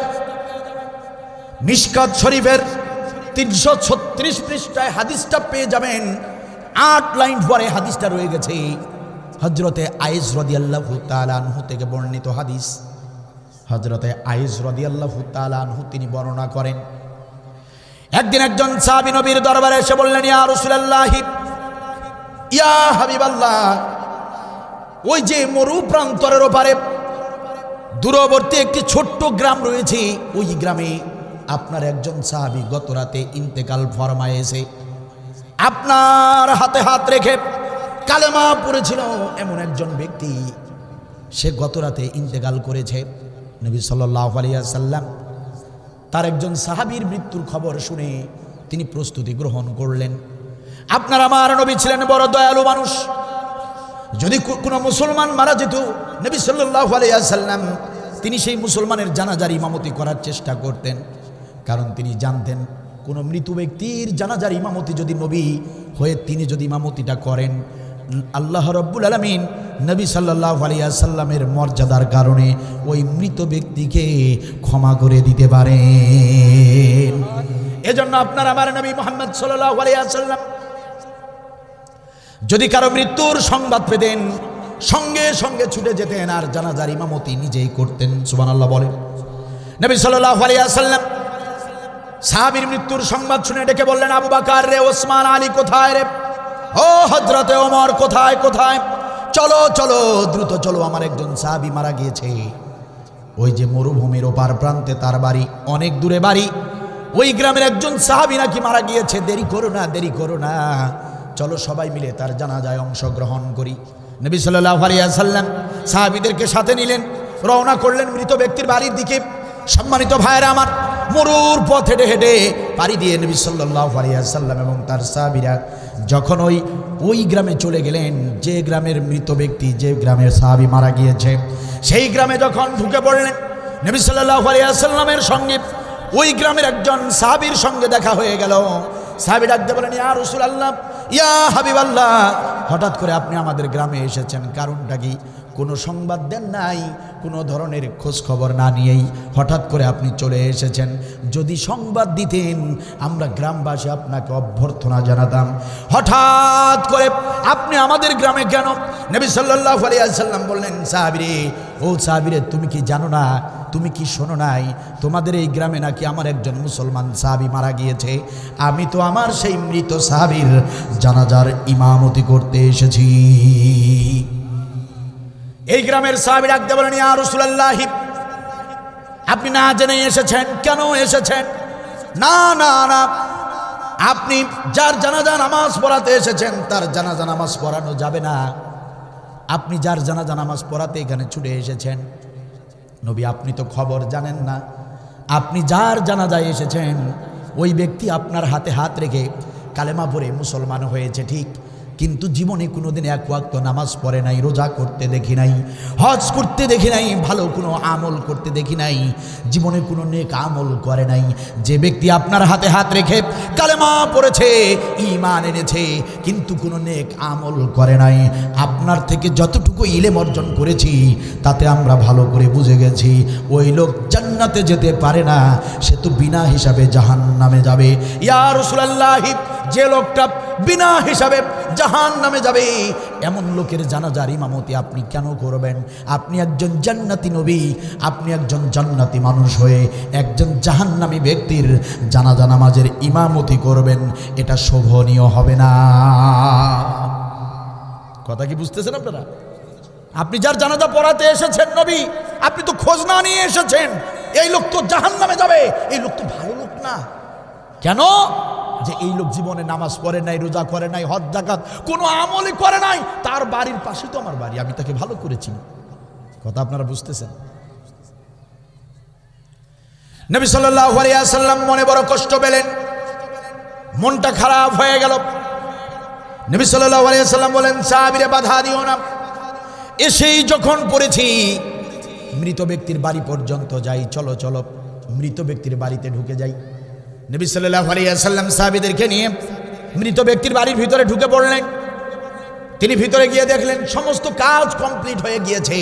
মিশকাত শরীফের 336 পৃষ্ঠায় হাদিসটা পেয়ে যাবেন। 8 লাইন পরে হাদিসটা রয়ে গেছে। হযরতে আয়েশ রাদিয়াল্লাহু তাআলা আনহু থেকে বর্ণিত হাদিস। হযরতে আয়েশ রাদিয়াল্লাহু তাআলা আনহু তিনি বর্ণনা করেন, একদিন একজন সাহাবী নবীর দরবারে এসে বললেন, ইয়া রাসূলুল্লাহ, ইয়া হাবিবাল্লাহ, ওই যে মরু প্রান্তরের ওপারে দূরবর্তী একটি ছোট্ট গ্রাম রয়েছে, ওই গ্রামে আপনার একজন সাহাবী গত রাতে ইন্তেকাল ফরমায়েছে। আপনার হাতে হাত রেখে কালেমা পড়েছিল এমন একজন ব্যক্তি, সে গত রাতে ইন্তেকাল করেছে। নবী সাল্লাল্লাহু আলাইহি ওয়াসাল্লাম তার একজন সাহাবীর মৃত্যুর খবর শুনে তিনি প্রস্তুতি গ্রহণ করলেন। আপনার আমার নবী ছিলেন বড় দয়ালু মানুষ। যদি কোনো মুসলমান মারা যেত, নবী সাল্লাল্লাহু আলাইহি ওয়াসাল্লাম তিনি সেই মুসলমানের জানাজার ইমামতি করার চেষ্টা করতেন, কারণ তিনি জানতেন কোনো মৃত ব্যক্তির জানাজার ইমামতি যদি নবী হয়ে তিনি যদি ইমামতিটা করেন, আল্লাহ রাব্বুল আলামিন নবী সাল্লাল্লাহু আলাইহি ওয়াসাল্লামের মর্যাদার কারণে ওই মৃত ব্যক্তিকে ক্ষমা করে দিতে পারেন। এজন্য আপনার আমার নবী মুহাম্মদ সাল্লাল্লাহু আলাইহি ওয়াসাল্লাম যদি কারো মৃত্যুর সংবাদ পেতেন সঙ্গে সঙ্গে ছুটে যেতেন আর জানাজার ইমামতি নিজেই করতেন। সুবহানাল্লাহ বলেন। নবী সাল্লাল্লাহু আলাইহি ওয়াসাল্লাম সাহাবীর মৃত্যুর সংবাদ শুনে ডেকে বললেন, আবু বকর রে, ওসমান, আলী কোথায় রে? ও হযরতে ওমর কোথায় কোথায়? চলো চলো, দ্রুত চলো, আমার একজন সাহাবী মারা গিয়েছে। ওই যে মরুভূমির ওপার প্রান্তে তার বাড়ি, অনেক দূরে বাড়ি। ওই গ্রামের একজন সাহাবী নাকি মারা গিয়েছে। দেরি করো না, দেরি করো না, চলো সবাই মিলে তার জানাজায় অংশগ্রহণ করি। নবী সাল্লাল্লাহু আলাইহি ওয়াসাল্লাম সাহাবীদেরকে সাথে নিলেন, রওনা করলেন মৃত ব্যক্তির বাড়ির দিকে। সম্মানিত ভাইয়েরা আমার, মরুর পথ হেঁটে হেঁটে পাড়ি দিয়ে নবী সাল্লাল্লাহু আলাইহি ওয়াসাল্লাম এবং তার সাহাবীরা যখন ওই গ্রামে চলে গেলেন, যে গ্রামের মৃত ব্যক্তি, যে গ্রামের সাহাবী মারা গিয়েছে, সেই গ্রামে যখন ঢুকে পড়লেন নবী সাল্লাল্লাহু আলাইহি ওয়াসাল্লামের সঙ্গে ওই গ্রামের একজন সাহাবীর সঙ্গে দেখা হয়ে গেল। সাহাবী ডাকতে বলেন, ইয়া রাসূলুল্লাহ, ইয়া হাবিবাল্লাহ, হঠাৎ করে আপনি আমাদের গ্রামে এসেছেন, কারণটা কি? কোনো সংবাদ দেন নাই, কোনো ধরনের খোঁজ খবর না নিয়েই হঠাৎ করে আপনি চলে এসেছেন। যদি সংবাদ দিতেন আমরা গ্রামবাসী আপনাকে অভ্যর্থনা জানাতাম। হঠাৎ করে আপনি আমাদের গ্রামে কেন? নবী সাল্লাল্লাহু আলাইহি ওয়াসাল্লাম বললেন, সাহাবীরে, ও সাহাবীরে, তুমি কি জানো না, তুমি কি শোনো নাই, তোমাদের এই গ্রামে নাকি আমার একজন মুসলমান সাহাবী মারা গিয়েছে। আমি তো আমার সেই মৃত সাহাবীর জানাজার ইমামতি করতে এসেছি। এই গ্রামের সাহাবী ডাকতে বলেন, ইয়া রাসূলুল্লাহ, আপনি না জেনে এসেছেন, কেন এসেছেন? না না না, আপনি যার জানাজা নামাজ পড়াতে এসেছেন তার জানাজা নামাজ পড়ানো যাবে না। আপনি যার জানাজা নামাজ পড়াতে এখানে ছুটে এসেছেন, নবী আপনি তো খবর জানেন না। আপনি যার জানাজায় এসেছেন ওই ব্যক্তি আপনার হাতে হাত রেখে কালেমা পড়ে মুসলমান হয়েছে ঠিক, কিন্তু জীবনে কোনোদিন এক ওয়াক্ত নামাজ পড়ে নাই, রোজা করতে দেখি নাই, হজ করতে দেখি নাই, ভালো কোনো আমল করতে দেখি নাই, জীবনে কোনো নেক আমল করে নাই। যে ব্যক্তি আপনার হাতে হাত রেখে কালেমা পড়েছে, ঈমান এনেছে, কিন্তু কোনো নেক আমল করে নাই, আপনার থেকে যতটুকু ইলম অর্জন করেছি তাতে আমরা ভালো করে বুঝে গেছি ওই লোক জান্নাতে যেতে পারে না, সে তো বিনা হিসাবে জাহান্নামে যাবে। ইয়া রাসূলুল্লাহ, যে লোকটা বিনা হিসাবে জাহান্নামে যাবে এমন লোকের জানাজার ইমামতি আপনি কেন করবেন? আপনি একজন জান্নাতি নবী, আপনি একজন জান্নাতি মানুষ হয়ে একজন জাহান্নামী ব্যক্তির জানাজা নামাজের ইমামতি করবেন, এটা শোভনীয় হবে না। কথা কি বুঝতেছেন আপনারা? আপনি যার জানাজা পড়াতে এসেছেন নবী, আপনি তো খোঁজ না নিয়ে এসেছেন এই লোক তো জাহান্নামে যাবে, এই লোক তো ভালো লোক না। কেন? যে এই লোক জীবনে নামাজ পড়ে নাই, রোজা করে নাই, হজ যাকাত কোনো আমলই করে নাই, তার বাড়ির পাশে তো আমার বাড়ি, আমি তাকে ভালো করেছি। কথা আপনারা বুঝতেছেন? নবী সাল্লাল্লাহু আলাইহি ওয়াসাল্লাম মনে বড় কষ্ট পেলেন, মনটা খারাপ হয়ে গেল। নবী সাল্লাল্লাহু আলাইহি ওয়াসাল্লাম বলেন, সাহাবীরে বাধা দিও না। এসেই যখন পড়েছি মৃত ব্যক্তির বাড়ি পর্যন্ত যাই, চলো চলো মৃত ব্যক্তির বাড়িতে ঢুকে যাই। নবী সাল্লাল্লাহু আলাইহি ওয়াসাল্লাম সাহাবীদেরকে নিয়ে মৃত ব্যক্তির বাড়ির ভিতরে ঢুকে পড়লেন। তিনি ভিতরে গিয়ে দেখলেন সমস্ত কাজ কমপ্লিট হয়ে গিয়েছে।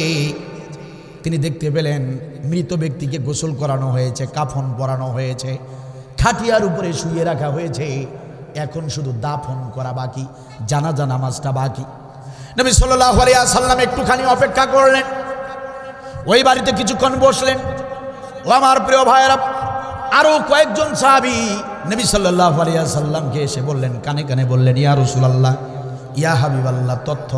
তিনি দেখতে পেলেন মৃত ব্যক্তিকে গোসল করানো হয়েছে, কাফন পরানো হয়েছে, খাটিয়ার উপরে শুইয়ে রাখা হয়েছে, এখন শুধু দাফন করা বাকি, জানাজা নামাজটা বাকি। নবী সাল্লাল্লাহু আলাইহি ওয়াসাল্লাম একটুখানি অপেক্ষা করলেন, ওই বাড়িতে কিছুক্ষণ বসলেন। ও আমার প্রিয় ভাইয়েরা, আরো কয়েকজন সাহাবী নবী সাল্লাল্লাহু আলাইহি ওয়াসাল্লামকে এসে বললেন, কানে কানে বললেন, ইয়া রাসূলুল্লাহ, ইয়া হাবিবাল্লাহ, তথ্য,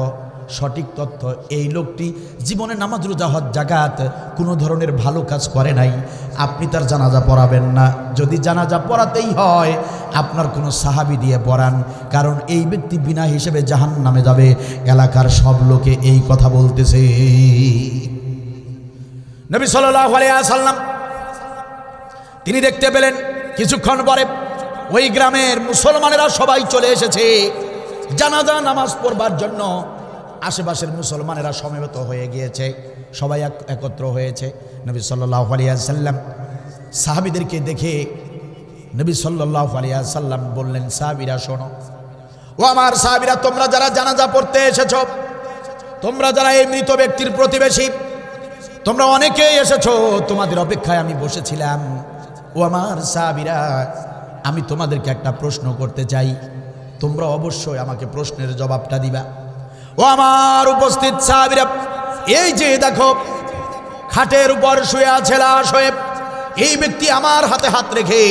সঠিক তথ্য, এই লোকটি জীবনে নামাজ, রোজা, হজ, যাকাত কোনো ধরনের ভালো কাজ করে নাই, আপনি তার জানাজা পড়াবেন না। যদি জানাজা পড়াতেই হয় আপনার কোনো সাহাবী দিয়ে পড়ান, কারণ এই ব্যক্তি বিনা হিসেবে জাহান্নামে যাবে। এলাকার সব লোকে এই কথা বলতেছে। নবী সাল্লাল্লাহু আলাইহি ওয়াসাল্লাম তিনি দেখতে পেলেন কিছুক্ষণ পরে ওই গ্রামের মুসলমানেরা সবাই চলে এসেছে জানাজা নামাজ পড়বার জন্য। আশেপাশের মুসলমানেরা সমবেত হয়ে গিয়েছে, সবাই একত্র হয়েছে। নবী সাল্লাল্লাহু আলাইহি ওয়াসাল্লাম সাহাবীদেরকে দেখে নবী সাল্লাল্লাহু আলাইহি ওয়াসাল্লাম বললেন, সাহাবীরা শোনো, ও আমার সাহাবীরা, তোমরা যারা জানাজা পড়তে এসেছো, তোমরা যারা এই মৃত ব্যক্তির প্রতিবেশী, তোমরা অনেকেই এসেছো, তোমাদের অপেক্ষায় আমি বসেছিলাম। ও আমার সাহাবীরা, আমি তোমাদেরকে একটা প্রশ্ন করতে চাই, তোমরা অবশ্যই আমাকে প্রশ্নের জবাবটা দিবা। ও আমার উপস্থিত সাহাবীরা, এই যে দেখো খাটের উপর শুয়ে আছে লাশ হয়ে, এই ব্যক্তি আমার হাতে হাত রেখে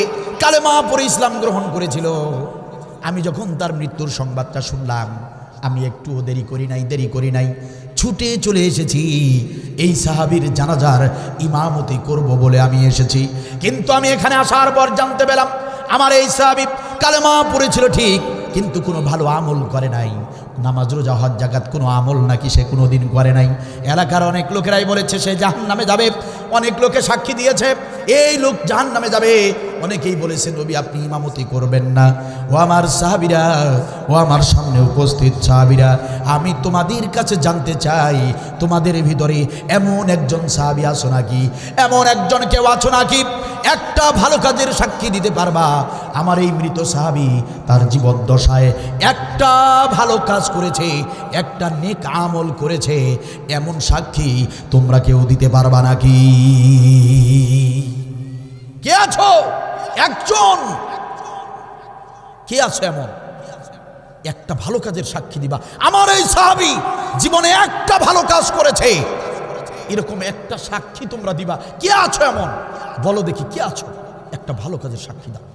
কালেমা পড়ে ইসলাম গ্রহণ করেছিল। আমি যখন তার মৃত্যুর সংবাদটা শুনলাম, আমি একটুও দেরি করি নাই, ছুটে চলে এসেছি। এই সাহাবীর জানাজার ইমামতি করব বলে আমি এসেছি। কিন্তু আমি এখানে আসার পর জানতে পেলাম, আমার এই সাহাবী কালেমা পড়েছিল ঠিক, কিন্তু কোনো ভালো আমল করে নাই। নামাজ রোজা হজ জাকাত কোনো আমল নাকি সে কোনো দিন করে নাই। এলাকার অনেক লোকেরাই বলেছে সে জাহান্নামে যাবে, অনেক লোকে সাক্ষী দিয়েছে এই লোক জাহান্নামে যাবে, অনেকেই বলেছে নবী আপনি ইমামতি করবেন না। ও আমার সাহাবীরা, ও আমার সামনে উপস্থিত সাহাবীরা, আমি তোমাদের কাছে জানতে চাই, তোমাদের ভিতরে এমন একজন সাহাবী আছো নাকি, এমন একজন কেউ আছো নাকি একটা ভালো কাজের সাক্ষী দিতে পারবা? আমার এই মৃত সাহাবী তার জীবদ্দশায় একটা ভালো কাজ করেছে, একটা নেক আমল করেছে, এমন সাক্ষী তোমরা কেউ দিতে পারবা নাকি? কে আছো? একজন কে আছো এমন একটা ভালো কাজের সাক্ষী দিবা? আমার এই সাহাবী জীবনে একটা ভালো কাজ করেছে, এরকম একটা সাক্ষী তোমরা দিবা? কে আছো এমন? বলো দেখি, কে আছো? একটা ভালো কাজের সাক্ষী দাও।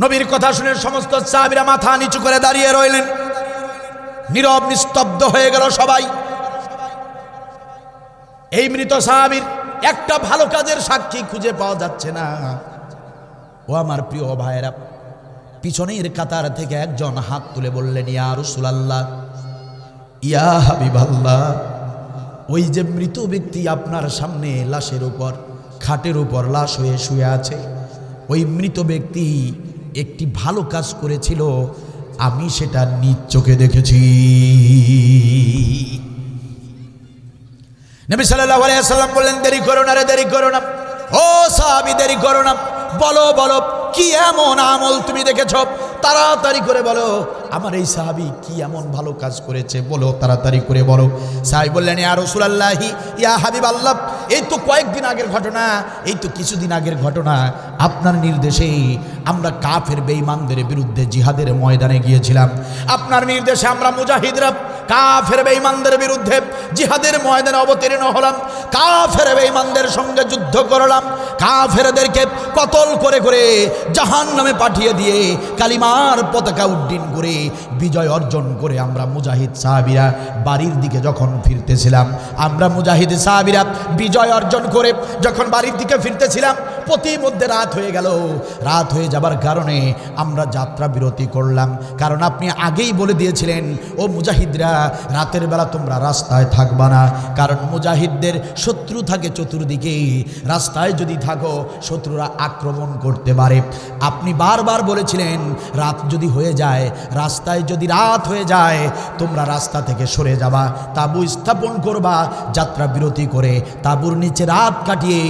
নবীর কথা শুনে সমস্ত সাহাবীরা মাথা নিচু করে দাঁড়িয়ে রইলেন, নীরব নিস্তব্ধ হয়ে গেল সবাই। এই মৃত সাহাবীর একটা ভালো কাজের সাক্ষী খুঁজে পাওয়া যাচ্ছে না। ও আমার প্রিয় ভাইয়েরা, পিছনের কাতার থেকে একজন হাত তুলে বললেন, ইয়া রাসূলুল্লাহ, ইয়া হাবিবাল্লাহ, ওই যে মৃত ব্যক্তি আপনার সামনে লাশের উপর, খাটের উপর লাশ হয়ে শুয়ে আছে, ওই মৃত ব্যক্তি একটি ভালো কাজ করেছিল, আমি সেটা নিজ চোখে দেখেছি। নবী সাল্লাল্লাহু আলাইহি ওয়াসাল্লাম বললেন, দেরি করো না রে, দেরি করো না, ও সাহাবী দেরি করো না, বলো বলো কি এমন আমল তুমি দেখেছো? তাড়াতাড়ি করে বলো, আমার এই সাহাবী কি এমন ভালো কাজ করেছে, বলো তাড়াতাড়ি করে বলো। সাহাবী বললেন, ইয়া রাসূলুল্লাহি, ইয়া হাবিবাল্লাহ, এই তো কয়েকদিন আগের ঘটনা, এই তো কিছুদিন আগের ঘটনা, আপনার নির্দেশে আমরা কাফের বেঈমানদের বিরুদ্ধে জিহাদের ময়দানে গিয়েছিলাম। আপনার নির্দেশে আমরা মুজাহিদরা কাফের বেঈমানদের বিরুদ্ধে জিহাদের ময়দানে অবতীর্ণ হলাম, কাফের বেঈমানদের সঙ্গে যুদ্ধ করলাম, কাফেরদেরকে কতল করে করে জাহান্নামে পাঠিয়ে দিয়ে কালিমার পতাকা উড্ডীন করে বিজয় অর্জন করে আমরা মুজাহিদ সাহাবীরা বাড়ির দিকে যখন ফিরতেছিলাম, আমরা মুজাহিদ সাহাবীরা বিজয় অর্জন করে যখন বাড়ির দিকে ফিরতেছিলাম, প্রতিমধ্যে রাত হয়ে গেল। রাত হয়ে যাবার কারণে আমরা যাত্রা বিরতি করলাম, কারণ আপনি আগেই বলে দিয়েছিলেন, ও মুজাহিদরা রাতের বেলা তোমরা রাস্তায় থাকবা না, কারণ মুজাহিদদের শত্রু থাকে চতুর্দিকে, রাস্তায় যদি থাকো শত্রুরা আক্রমণ করতে পারে। আপনি বারবার বলেছিলেন রাত যদি হয়ে যায়, রাস্তায় যদি রাত হয়ে যায়, তোমরা রাস্তা থেকে সরে যাবা, তাঁবু স্থাপন করবা, যাত্রা বিরতি করে তাঁবুর নিচে রাত কাটিয়ে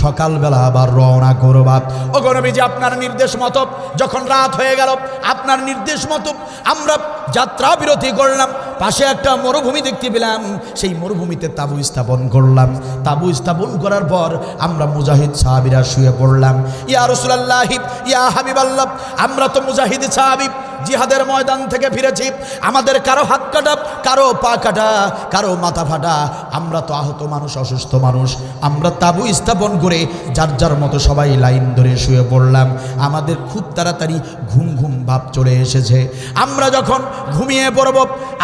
সকালবেলা আবার রওনা করবা। ওগো নবীজি, আপনার নির্দেশ মতো যখন রাত হয়ে গেল, আপনার নির্দেশ মতো আমরা যাত্রা বিরতি করলাম, পাশে একটা মরুভূমি দেখতে পেলাম, সেই মরুভূমিতে তাঁবু স্থাপন করলাম। তাঁবু স্থাপন করার পর আমরা মুজাহিদ সাহাবীরা শুয়ে পড়লাম। ইয়া রাসূলুল্লাহ, ইয়া হাবিবাল্লাহ, আমরা তো মুজাহিদ সাহাবী, জিহাদের ময়দান থেকে ফিরেছি, আমাদের কারো হাত কাটা, কারো পা কাটা, কারো মাথা ফাটা, আমরা তো আহত মানুষ, অসুস্থ মানুষ। আমরা তাঁবু স্থাপন করে যার যার মতো সবাই লাইন ধরে শুয়ে পড়লাম। আমাদের খুব তাড়াতাড়ি ঘুম ঘুম ভাব চলে এসেছে। আমরা যখন ঘুমিয়ে পড়ব,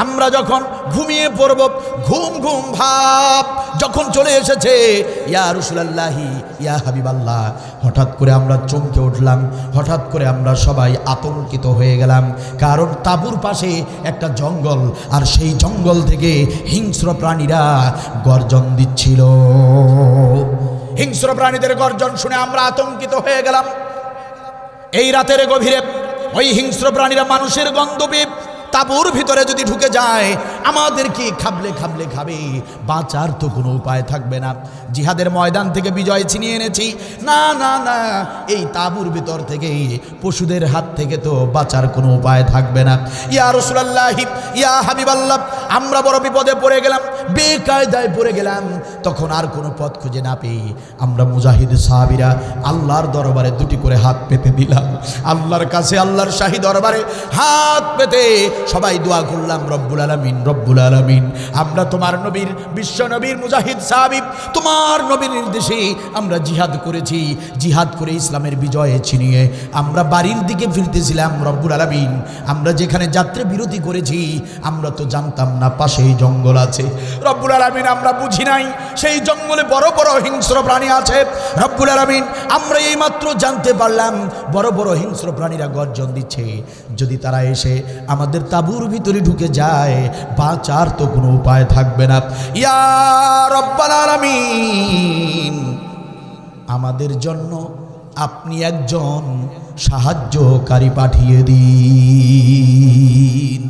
আমরা যখন ঘুমিয়ে পড়ব, ঘুম ঘুম ভাব যখন চলে এসেছে, ইয়া রাসূলুল্লাহি, ইয়া হাবিবাল্লাহ, হঠাৎ করে আমরা চমকে উঠলাম, হঠাৎ করে আমরা সবাই আতঙ্কিত হয়ে গেলাম, কারণ তাঁবুর পাশে একটা জঙ্গল, আর সেই জঙ্গল থেকে হিংস্র প্রাণীরা গর্জন দিচ্ছিল। হিংস্র প্রাণীদের গর্জন শুনে আমরা আতঙ্কিত হয়ে গেলাম। এই রাতের গভীরে ওই হিংস্র প্রাণীরা মানুষের গন্ধ পেয়ে তাঁবুর ভিতরে যদি ঢুকে যায় আমাদেরকে খাবলে খাবলে খাবে, বাঁচার তো কোনো উপায় থাকবে না। জিহাদের ময়দান থেকে বিজয় ছিনিয়ে এনেছি, না না না, এই তাঁবুর ভিতর থেকে পশুদের হাত থেকে তো বাঁচার কোনো উপায় থাকবে না। ইয়া রাসূলুল্লাহ, ইয়া হাবিবাল্লাহ, আমরা বড় বিপদে পড়ে গেলাম, বেকায়দায় পড়ে গেলাম। তখন আর কোনো পথ খুঁজে না পেয়ে আমরা মুজাহিদ সাহাবীরা আল্লাহর দরবারে দুটি করে হাত পেতে দিলাম। আল্লাহর কাছে, আল্লাহর শাহী দরবারে হাত পেতে সবাই দোয়া করলাম, রব্বুল আলামিন, রব্বুল আলামিন, আমরা তোমার নবীর, বিশ্ব নবীর মুজাহিদ সাহাবী, তোমার নবীর নির্দেশে আমরা জিহাদ করেছি, জিহাদ করে ইসলামের বিজয়ে ছিনিয়ে আমরা বাড়ির দিকে ফিরতেছিলাম। রব্বুল আলামিন, আমরা যেখানে যাত্রা বিরতি করেছি আমরা তো জানতাম না পাশেই জঙ্গল আছে। রব্বুল আলামিন, আমরা বুঝি নাই সেই জঙ্গলে বড় বড় হিংস্র প্রাণী আছে। রব্বুল আলামিন, আমরা এইমাত্র জানতে পারলাম বড় বড় হিংস্র প্রাণীরা গর্জন দিচ্ছে। যদি তারা এসে আমাদের তাঁবুর ভিতরে ঢুকে যায় বাঁচার তো কোনো উপায় থাকবে না। ইয়া রব্বাল আলামিন, আমাদের জন্য আপনি একজন সাহায্যকারী পাঠিয়ে দিন।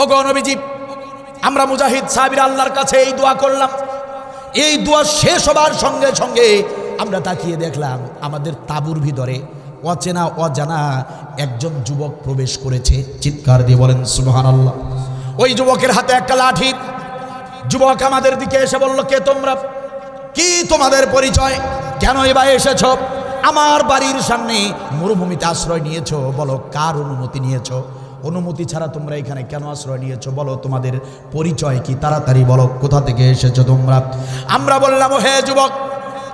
ওগো নবীজি, আমরা মুজাহিদ সাহাবীরা আল্লাহর কাছে এই দোয়া করলাম। এই দোয়া শেষ হবার সঙ্গে সঙ্গে আমরা তাকিয়ে দেখলাম আমাদের তাঁবুর ভিতরে অচেনা অজানা একজন যুবক প্রবেশ করেছে। চিৎকার দিয়ে বলেন সুবহানাল্লাহ। ওই যুবকের হাতে একটা লাঠি। যুবক আমাদের দিকে এসে বলল, কে তোমরা? কি তোমাদের পরিচয়? কেন এবার এসেছ? আমার বাড়ির সামনে মরুভূমিতে আশ্রয় নিয়েছো, বলো কার অনুমতি নিয়েছো? অনুমতি ছাড়া তোমরা এখানে কেন আশ্রয় নিয়েছো? বলো তোমাদের পরিচয় কি, তাড়াতাড়ি বলো, কোথা থেকে এসেছো তোমরা? আমরা বললাম, হে যুবক,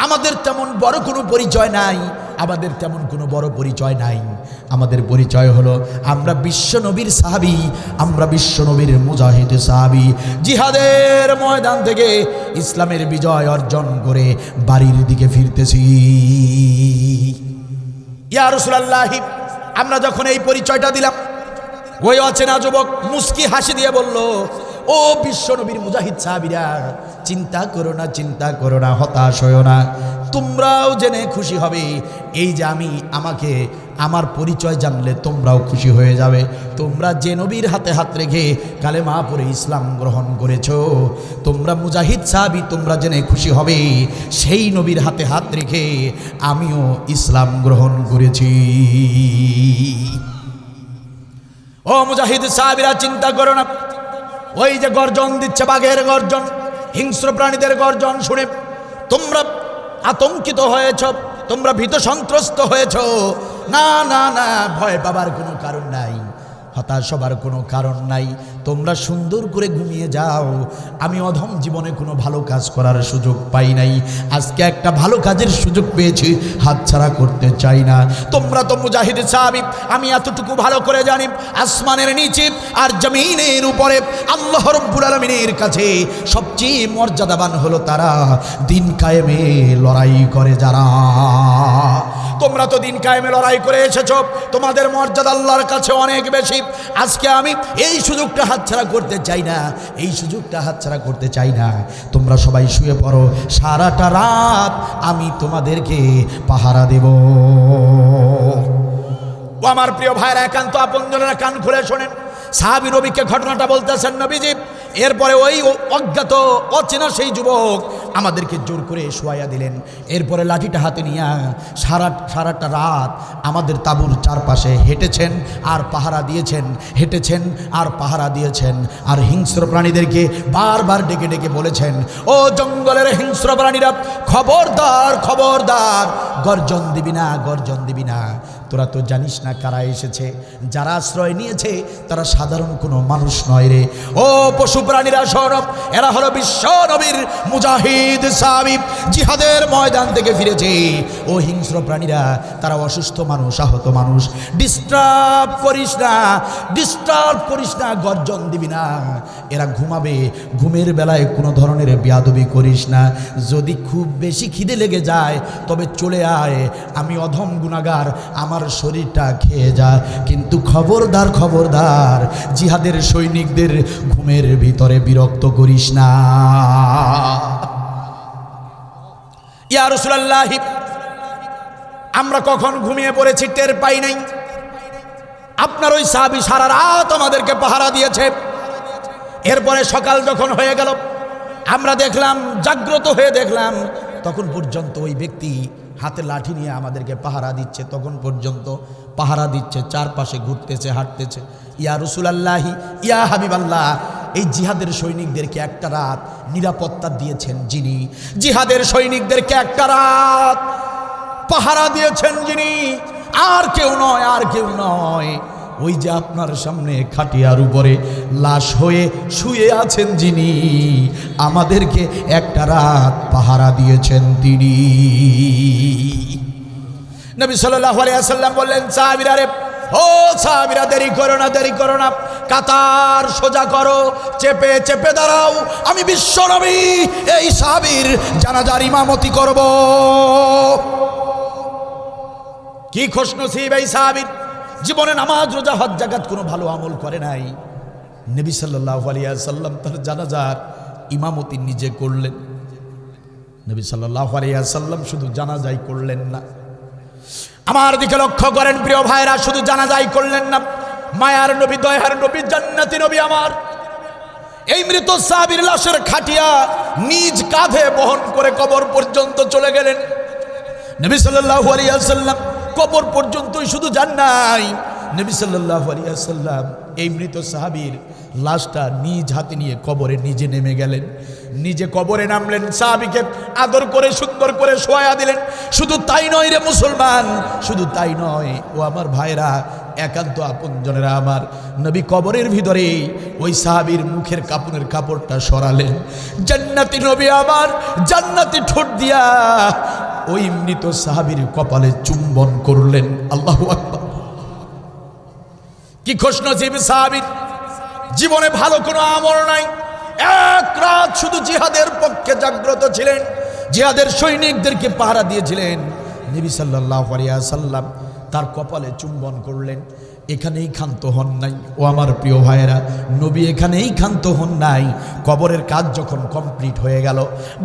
আমাদের তেমন বড় কোনো পরিচয় নাই, আমাদের তেমন কোনো বড় পরিচয় নাই। আমাদের পরিচয় হলো আমরা বিশ্ব নবীর সাহাবী, আমরা বিশ্ব নবীর মুজাহিদ সাহাবী, জিহাদের ময়দান থেকে ইসলামের বিজয় অর্জন করে বাড়ির দিকে ফিরতেছি। ইয়া রাসূলুল্লাহ, আমরা যখন এই পরিচয়টা দিলাম, ওই অচেনা যুবক মুস্কি হাসি দিয়ে বলল, ও বিশ্ব নবীর মুজাহিদ সাহাবীরা, চিন্তা করো না, চিন্তা করো না, হতাশ হয়ো না, তোমরাও জেনে খুশি হবে। এই যে আমাকে আমার পরিচয় জানলে তোমরাও খুশি হয়ে যাবে। তোমরা যে নবীর হাতে হাত রেখে কালেমা পড়ে ইসলাম গ্রহণ করেছো, তোমরা মুজাহিদ সাহাবী, তোমরা জেনে খুশি হবে সেই নবীর হাতে হাত রেখে আমিও ইসলাম গ্রহণ করেছি। ও মুজাহিদ সাহাবীরা, চিন্তা করো না। ওই যে গর্জন দিচ্ছে বাঘের গর্জন, হিংস্র প্রাণীদের গর্জন শুনে তোমরা আতঙ্কিত হয়েছ, তোমরা ভীত সন্ত্রস্ত হয়েছ। না না না, ভয় পাবার কোনো কারণ নাই, হতাশ হবার কোনো কারণ নাই। তোমরা সুন্দর করে ঘুমিয়ে যাও। আমি অধম জীবনে কোনো ভালো কাজ করার সুযোগ পাই নাই, আজকে একটা ভালো কাজের সুযোগ পেয়েছি, হাতছাড়া করতে চাই না। তোমরা তো মুজাহিদ সাহাবী, আমি এতটুকু ভালো করে জানি, আসমানের নিচে আর জমিনের উপরে আল্লাহ রাব্বুল আলামিনের কাছে সবচেয়ে মর্যাদাবান হলো তারা দিন কায়েমে লড়াই করে যারা। তোমরা তো দিন কায়েমে লড়াই করে এসেছো, তোমাদের মর্যাদা আল্লাহর কাছে অনেক বেশি। আজকে আমি এই সুযোগটা হাতছাড়া করতে চাই না, এই সুযোগটা হাতছাড়া করতে চাই না। তোমরা সবাই শুয়ে পড়ো, সারাটা রাত আমি তোমাদেরকে পাহারা দেব। ও আমার প্রিয় ভাইরা, একান্ত আপনজনেরা, কান খুলে শোনেন। সাহাবী নবীকে ঘটনাটা বলতেছেন নবীজি। এরপরে ওই অজ্ঞাত অচেনা সেই যুবক আমাদেরকে জোর করে শোয়াইয়া দিলেন। এরপরে লাঠিটা হাতে নিয়ে সারাটা রাত আমাদের তাঁবুর চারপাশে হেঁটেছেন আর পাহারা দিয়েছেন, হেঁটেছেন আর পাহারা দিয়েছেন। আর হিংস্র প্রাণীদেরকে বারবার ডেকে ডেকে বলেছেন, ও জঙ্গলের হিংস্র প্রাণীরা, খবরদার খবরদার, গর্জন দিবি না, গর্জন দিবি না। তোরা তো জানিস না কারা এসেছে, যারা আশ্রয় নিয়েছে তারা সাধারণ কোনো মানুষ নয় রে। ও পশু প্রাণীরা শোনো, এরা হলো বিশ্ব নবীর মুজাহিদ সাহাবী, জিহাদের ময়দান থেকে ফিরেছে। ও হিংস্র প্রাণীরা, তারা অসুস্থ মানুষ, আহত মানুষ, ডিস্টার্ব করিস না, ডিস্টার্ব করিস না, গর্জন দিবি না। এরা ঘুমাবে, ঘুমের বেলায় কোনো ধরনের বেয়াদবি করিস না। যদি খুব বেশি খিদে লেগে যায় তবে চলে আয়, আমি অধম গুনাহগার, আমার শরীরটা খেয়ে যা, কিন্তু খবরদার খবরদার, জিহাদের সৈনিকদের ঘুমের ভিতরে বিরক্ত করিস না। ইয়া রাসূলুল্লাহ, আমরা কখন ঘুমিয়ে পড়েছি টের পাই নাই। আপনার ওই সাহাবী সারা রাত আমাদেরকে পাহারা দিয়েছে। এরপরে সকাল যখন হয়ে গেল, আমরা দেখলাম, জাগ্রত হয়ে দেখলাম, তখন পর্যন্ত ওই ব্যক্তি হাতে লাঠি নিয়ে আমাদেরকে পাহারা দিচ্ছে। তখন পর্যন্ত পাহারা দিচ্ছে, চারপাশে ঘুরতেছে, হাঁটতেছে। ইয়া রাসূলুল্লাহি, ইয়া হাবিবাল্লাহ, এই জিহাদের সৈনিকদেরকে একটা রাত নিরাপত্তা দিয়েছেন যিনি, জিহাদের সৈনিকদেরকে একটা রাত পাহারা দিয়েছেন যিনি, আর কেউ নয়, আর কেউ নয়, ওই যে আপনার সামনে খাটিয়ার উপরে লাশ হয়ে শুয়ে আছেন যিনি, আমাদেরকে একটা রাত পাহারা দিয়েছেন তিনি। নবী সাল্লাল্লাহু আলাইহি ওয়াসাল্লাম বললেন, সাহাবীরা রে, ও সাহাবীরা, দেরি করো না, দেরি করো না, কাতার সোজা করো, চেপে চেপে দাঁড়াও, আমি বিশ্ব নবী এই সাহাবীর জানাজার ইমামতি করব। কি খুশনসিব এই সাহাবীর, জীবনে নামাজ, রোজা, হজ, যাকাত কোনো ভালো আমল করে নাই। নবী সাল্লাল্লাহু আলাইহি ওয়াসাল্লাম তার জানাজার ইমামতি নিজে করলেন। নবী সাল্লাল্লাহু আলাইহি ওয়াসাল্লাম শুধু জানাজাই করলেন না, আমার দিকে লক্ষ্য করেন প্রিয় ভাইরা, শুধু জানাজাই করলেন না, মায়ার নবী, দয়ার নবী, জান্নাতি নবী আমার এই মৃত সাহাবীর লাশের খাটিয়া নিজ কাঁধে বহন করে কবর পর্যন্ত চলে গেলেন। নবী সাল্লাল্লাহু আলাইহি ওয়াসাল্লাম কবর পর্যন্তই শুধু যান নাই, নবী সাল্লাল্লাহু আলাইহি ওয়াসাল্লাম এই মৃত সাহাবীর লাশটা নিজ হাতে নিয়ে কবরে নিজে নেমে গেলেন, নিজে কবরে নামলেন, সাহাবীকে আদর করে সুন্দর করে শোয়া দিলেন। শুধু তাই নয় রে মুসলমান, শুধু তাই নয়, ও আমার ভাইরা, একান্ত আপনজনেরা আমার, নবী কবরের ভিতরে ওই সাহাবীর মুখের কাপড়ের কাপড়টা সরালেন, জান্নাতি নবী আমার জান্নাতি ঠোঁট দিয়া ওই মৃত সাহাবীর কপালে চুম্বন করলেন। আল্লাহু আকবার! কি খুশনসিব সাহাবী, জীবনে ভালো কোনো আমল নাই, এক রাত শুধু জিহাদের পক্ষে জাগ্রত ছিলেন, জিহাদের সৈনিকদেরকে পাহারা দিয়েছিলেন। নবী সাল্লাল্লাহু আলাইহি ওয়াসাল্লাম তার কপালে চুম্বন করলেন। এখানেই ক্ষান্ত হন নাই, ও আমার প্রিয় ভাইয়েরা, নবী এখানেই ক্ষান্ত হন নাই। কবরের কাজ যখন কমপ্লিট হয়ে গেল,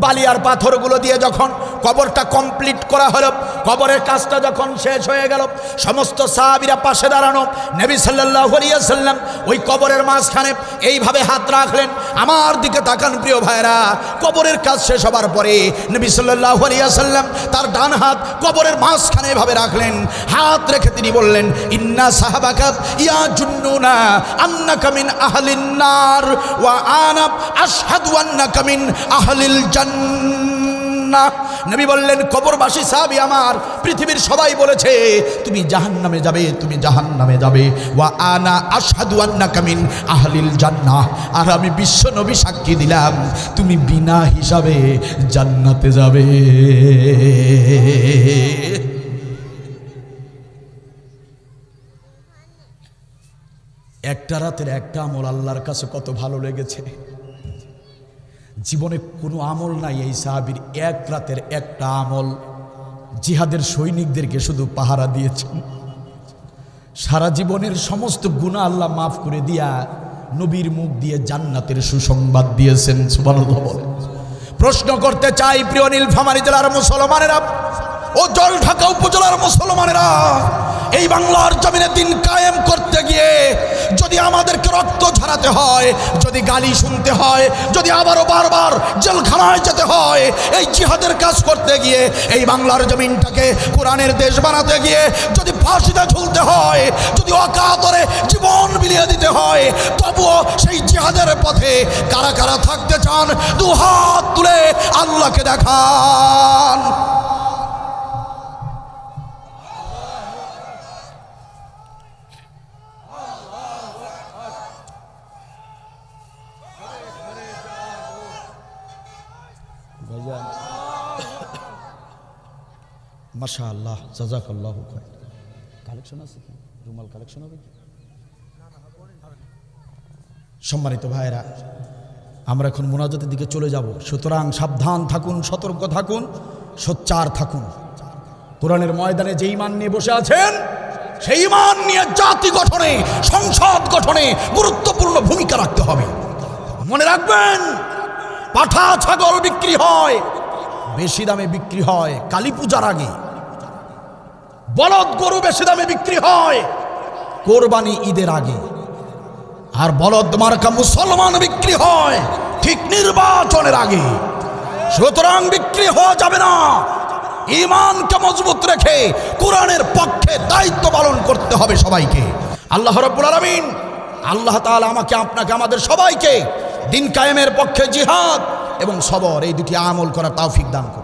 বালি আর পাথরগুলো দিয়ে যখন কবরটা কমপ্লিট করা হলো, কবরের কাজটা যখন শেষ হয়ে গেল, সমস্ত সাহাবীরা পাশে দাঁড়ানো, নবী সাল্লাল্লাহু আলাইহি ওয়াসাল্লাম ওই কবরের মাঝখানে এইভাবে হাত রাখলেন। আমার দিকে তাকান প্রিয় ভাইয়েরা, কবরের কাজ শেষ হবার পরে নবী সাল্লাল্লাহু আলাইহি ওয়াসাল্লাম তার ডান হাত কবরের মাঝখানে এভাবে রাখলেন, হাত রেখে তিনি বললেন, ইন্না সাহাবা ইয়া জুন্নুনা আন্নাকা মিন আহলিন নার ওয়া আনা আশহাদু আন্নাকা মিন আহলিল জান্নাহ। নবী বললেন, কবরবাসী সাহাবী আমার, পৃথিবীর সবাই বলেছে তুমি জাহান্নামে যাবে, তুমি জাহান্নামে যাবে, ওয়া আনা আশহাদু আন্নাকা মিন আহলিল জান্নাহ, আর আমি বিশ্ব নবী সাক্ষী দিলাম তুমি বিনা হিসাবে জান্নাতে যাবে। একটা রাতের একটা আমল আল্লাহর কাছে কত ভালো লেগেছে। জীবনে কোনো আমল নাই এই সাহাবীর, এক রাতের একটা আমল, জিহাদের সৈনিকদেরকে শুধু পাহারা দিয়েছেন। সারা জীবনের সমস্ত গুনাহ আল্লাহ মাফ করে দিয়া নবীর মুখ দিয়ে জান্নাতের সুসংবাদ দিয়েছেন। সুবহানাল্লাহ বলেন। প্রশ্ন করতে চাই প্রিয় নীলফামারী জেলার মুসলমানেরা ও জলঢাকা উপজেলার মুসলমানেরা, এই বাংলার জমিনে দিন কায়েম করতে গিয়ে যদি আমাদেরকে রক্ত ঝরাতে হয়, যদি গালি শুনতে হয়, যদি আবারও বারবার জেলখানায় যেতে হয়, এই জিহাদের কাজ করতে গিয়ে, এই বাংলার জমিনটাকে কোরআনের দেশ বানাতে গিয়ে যদি ফাঁসিতে ঝুলতে হয়, যদি অকাতরে জীবন বিলিয়ে দিতে হয়, তবুও সেই জিহাদের পথে কারা কারা থাকতে চান দুহাত তুলে আল্লাহকে দেখান। মাশাআল্লাহ, জাযাকাল্লাহু খায়র। কালেকশন আছে কি? রুমাল কালেকশন হবে কি? সম্মানিত ভাইরা, আমরা এখন মুনাজাতের দিকে চলে যাব, সুতরাং সাবধান থাকুন, সতর্ক থাকুন, সোচ্চার থাকুন। কোরআনের ময়দানে যে ঈমান নিয়ে বসে আছেন, সেই ঈমান নিয়ে জাতি গঠনে, সংসদ গঠনে গুরুত্বপূর্ণ ভূমিকা রাখতে হবে। মনে রাখবেন, পাঠা ছাগল বিক্রি হয়, বেশি দামে বিক্রি হয় কালী পূজার আগে, বলদ গরু বেশি দামে বিক্রি হয় কোরবানি ঈদের আগে। আর বলদ মার্কা মুসলমান বিক্রি হয় ঠিক নির্বাচনের আগে। সুতরাং বিক্রি হওয়া যাবে না। ঈমানকে মজবুত রেখে কোরআনের পক্ষে দায়িত্ব পালন করতে হবে সবাইকে। আল্লাহ রাব্বুল আলামিন, আল্লাহ তাআলা আমাকে, আপনাকে, আমাদের সবাইকে দিন কায়েমের পক্ষে জিহাদ এবং সবর এই দুটি আমল করার তৌফিক দান করুন।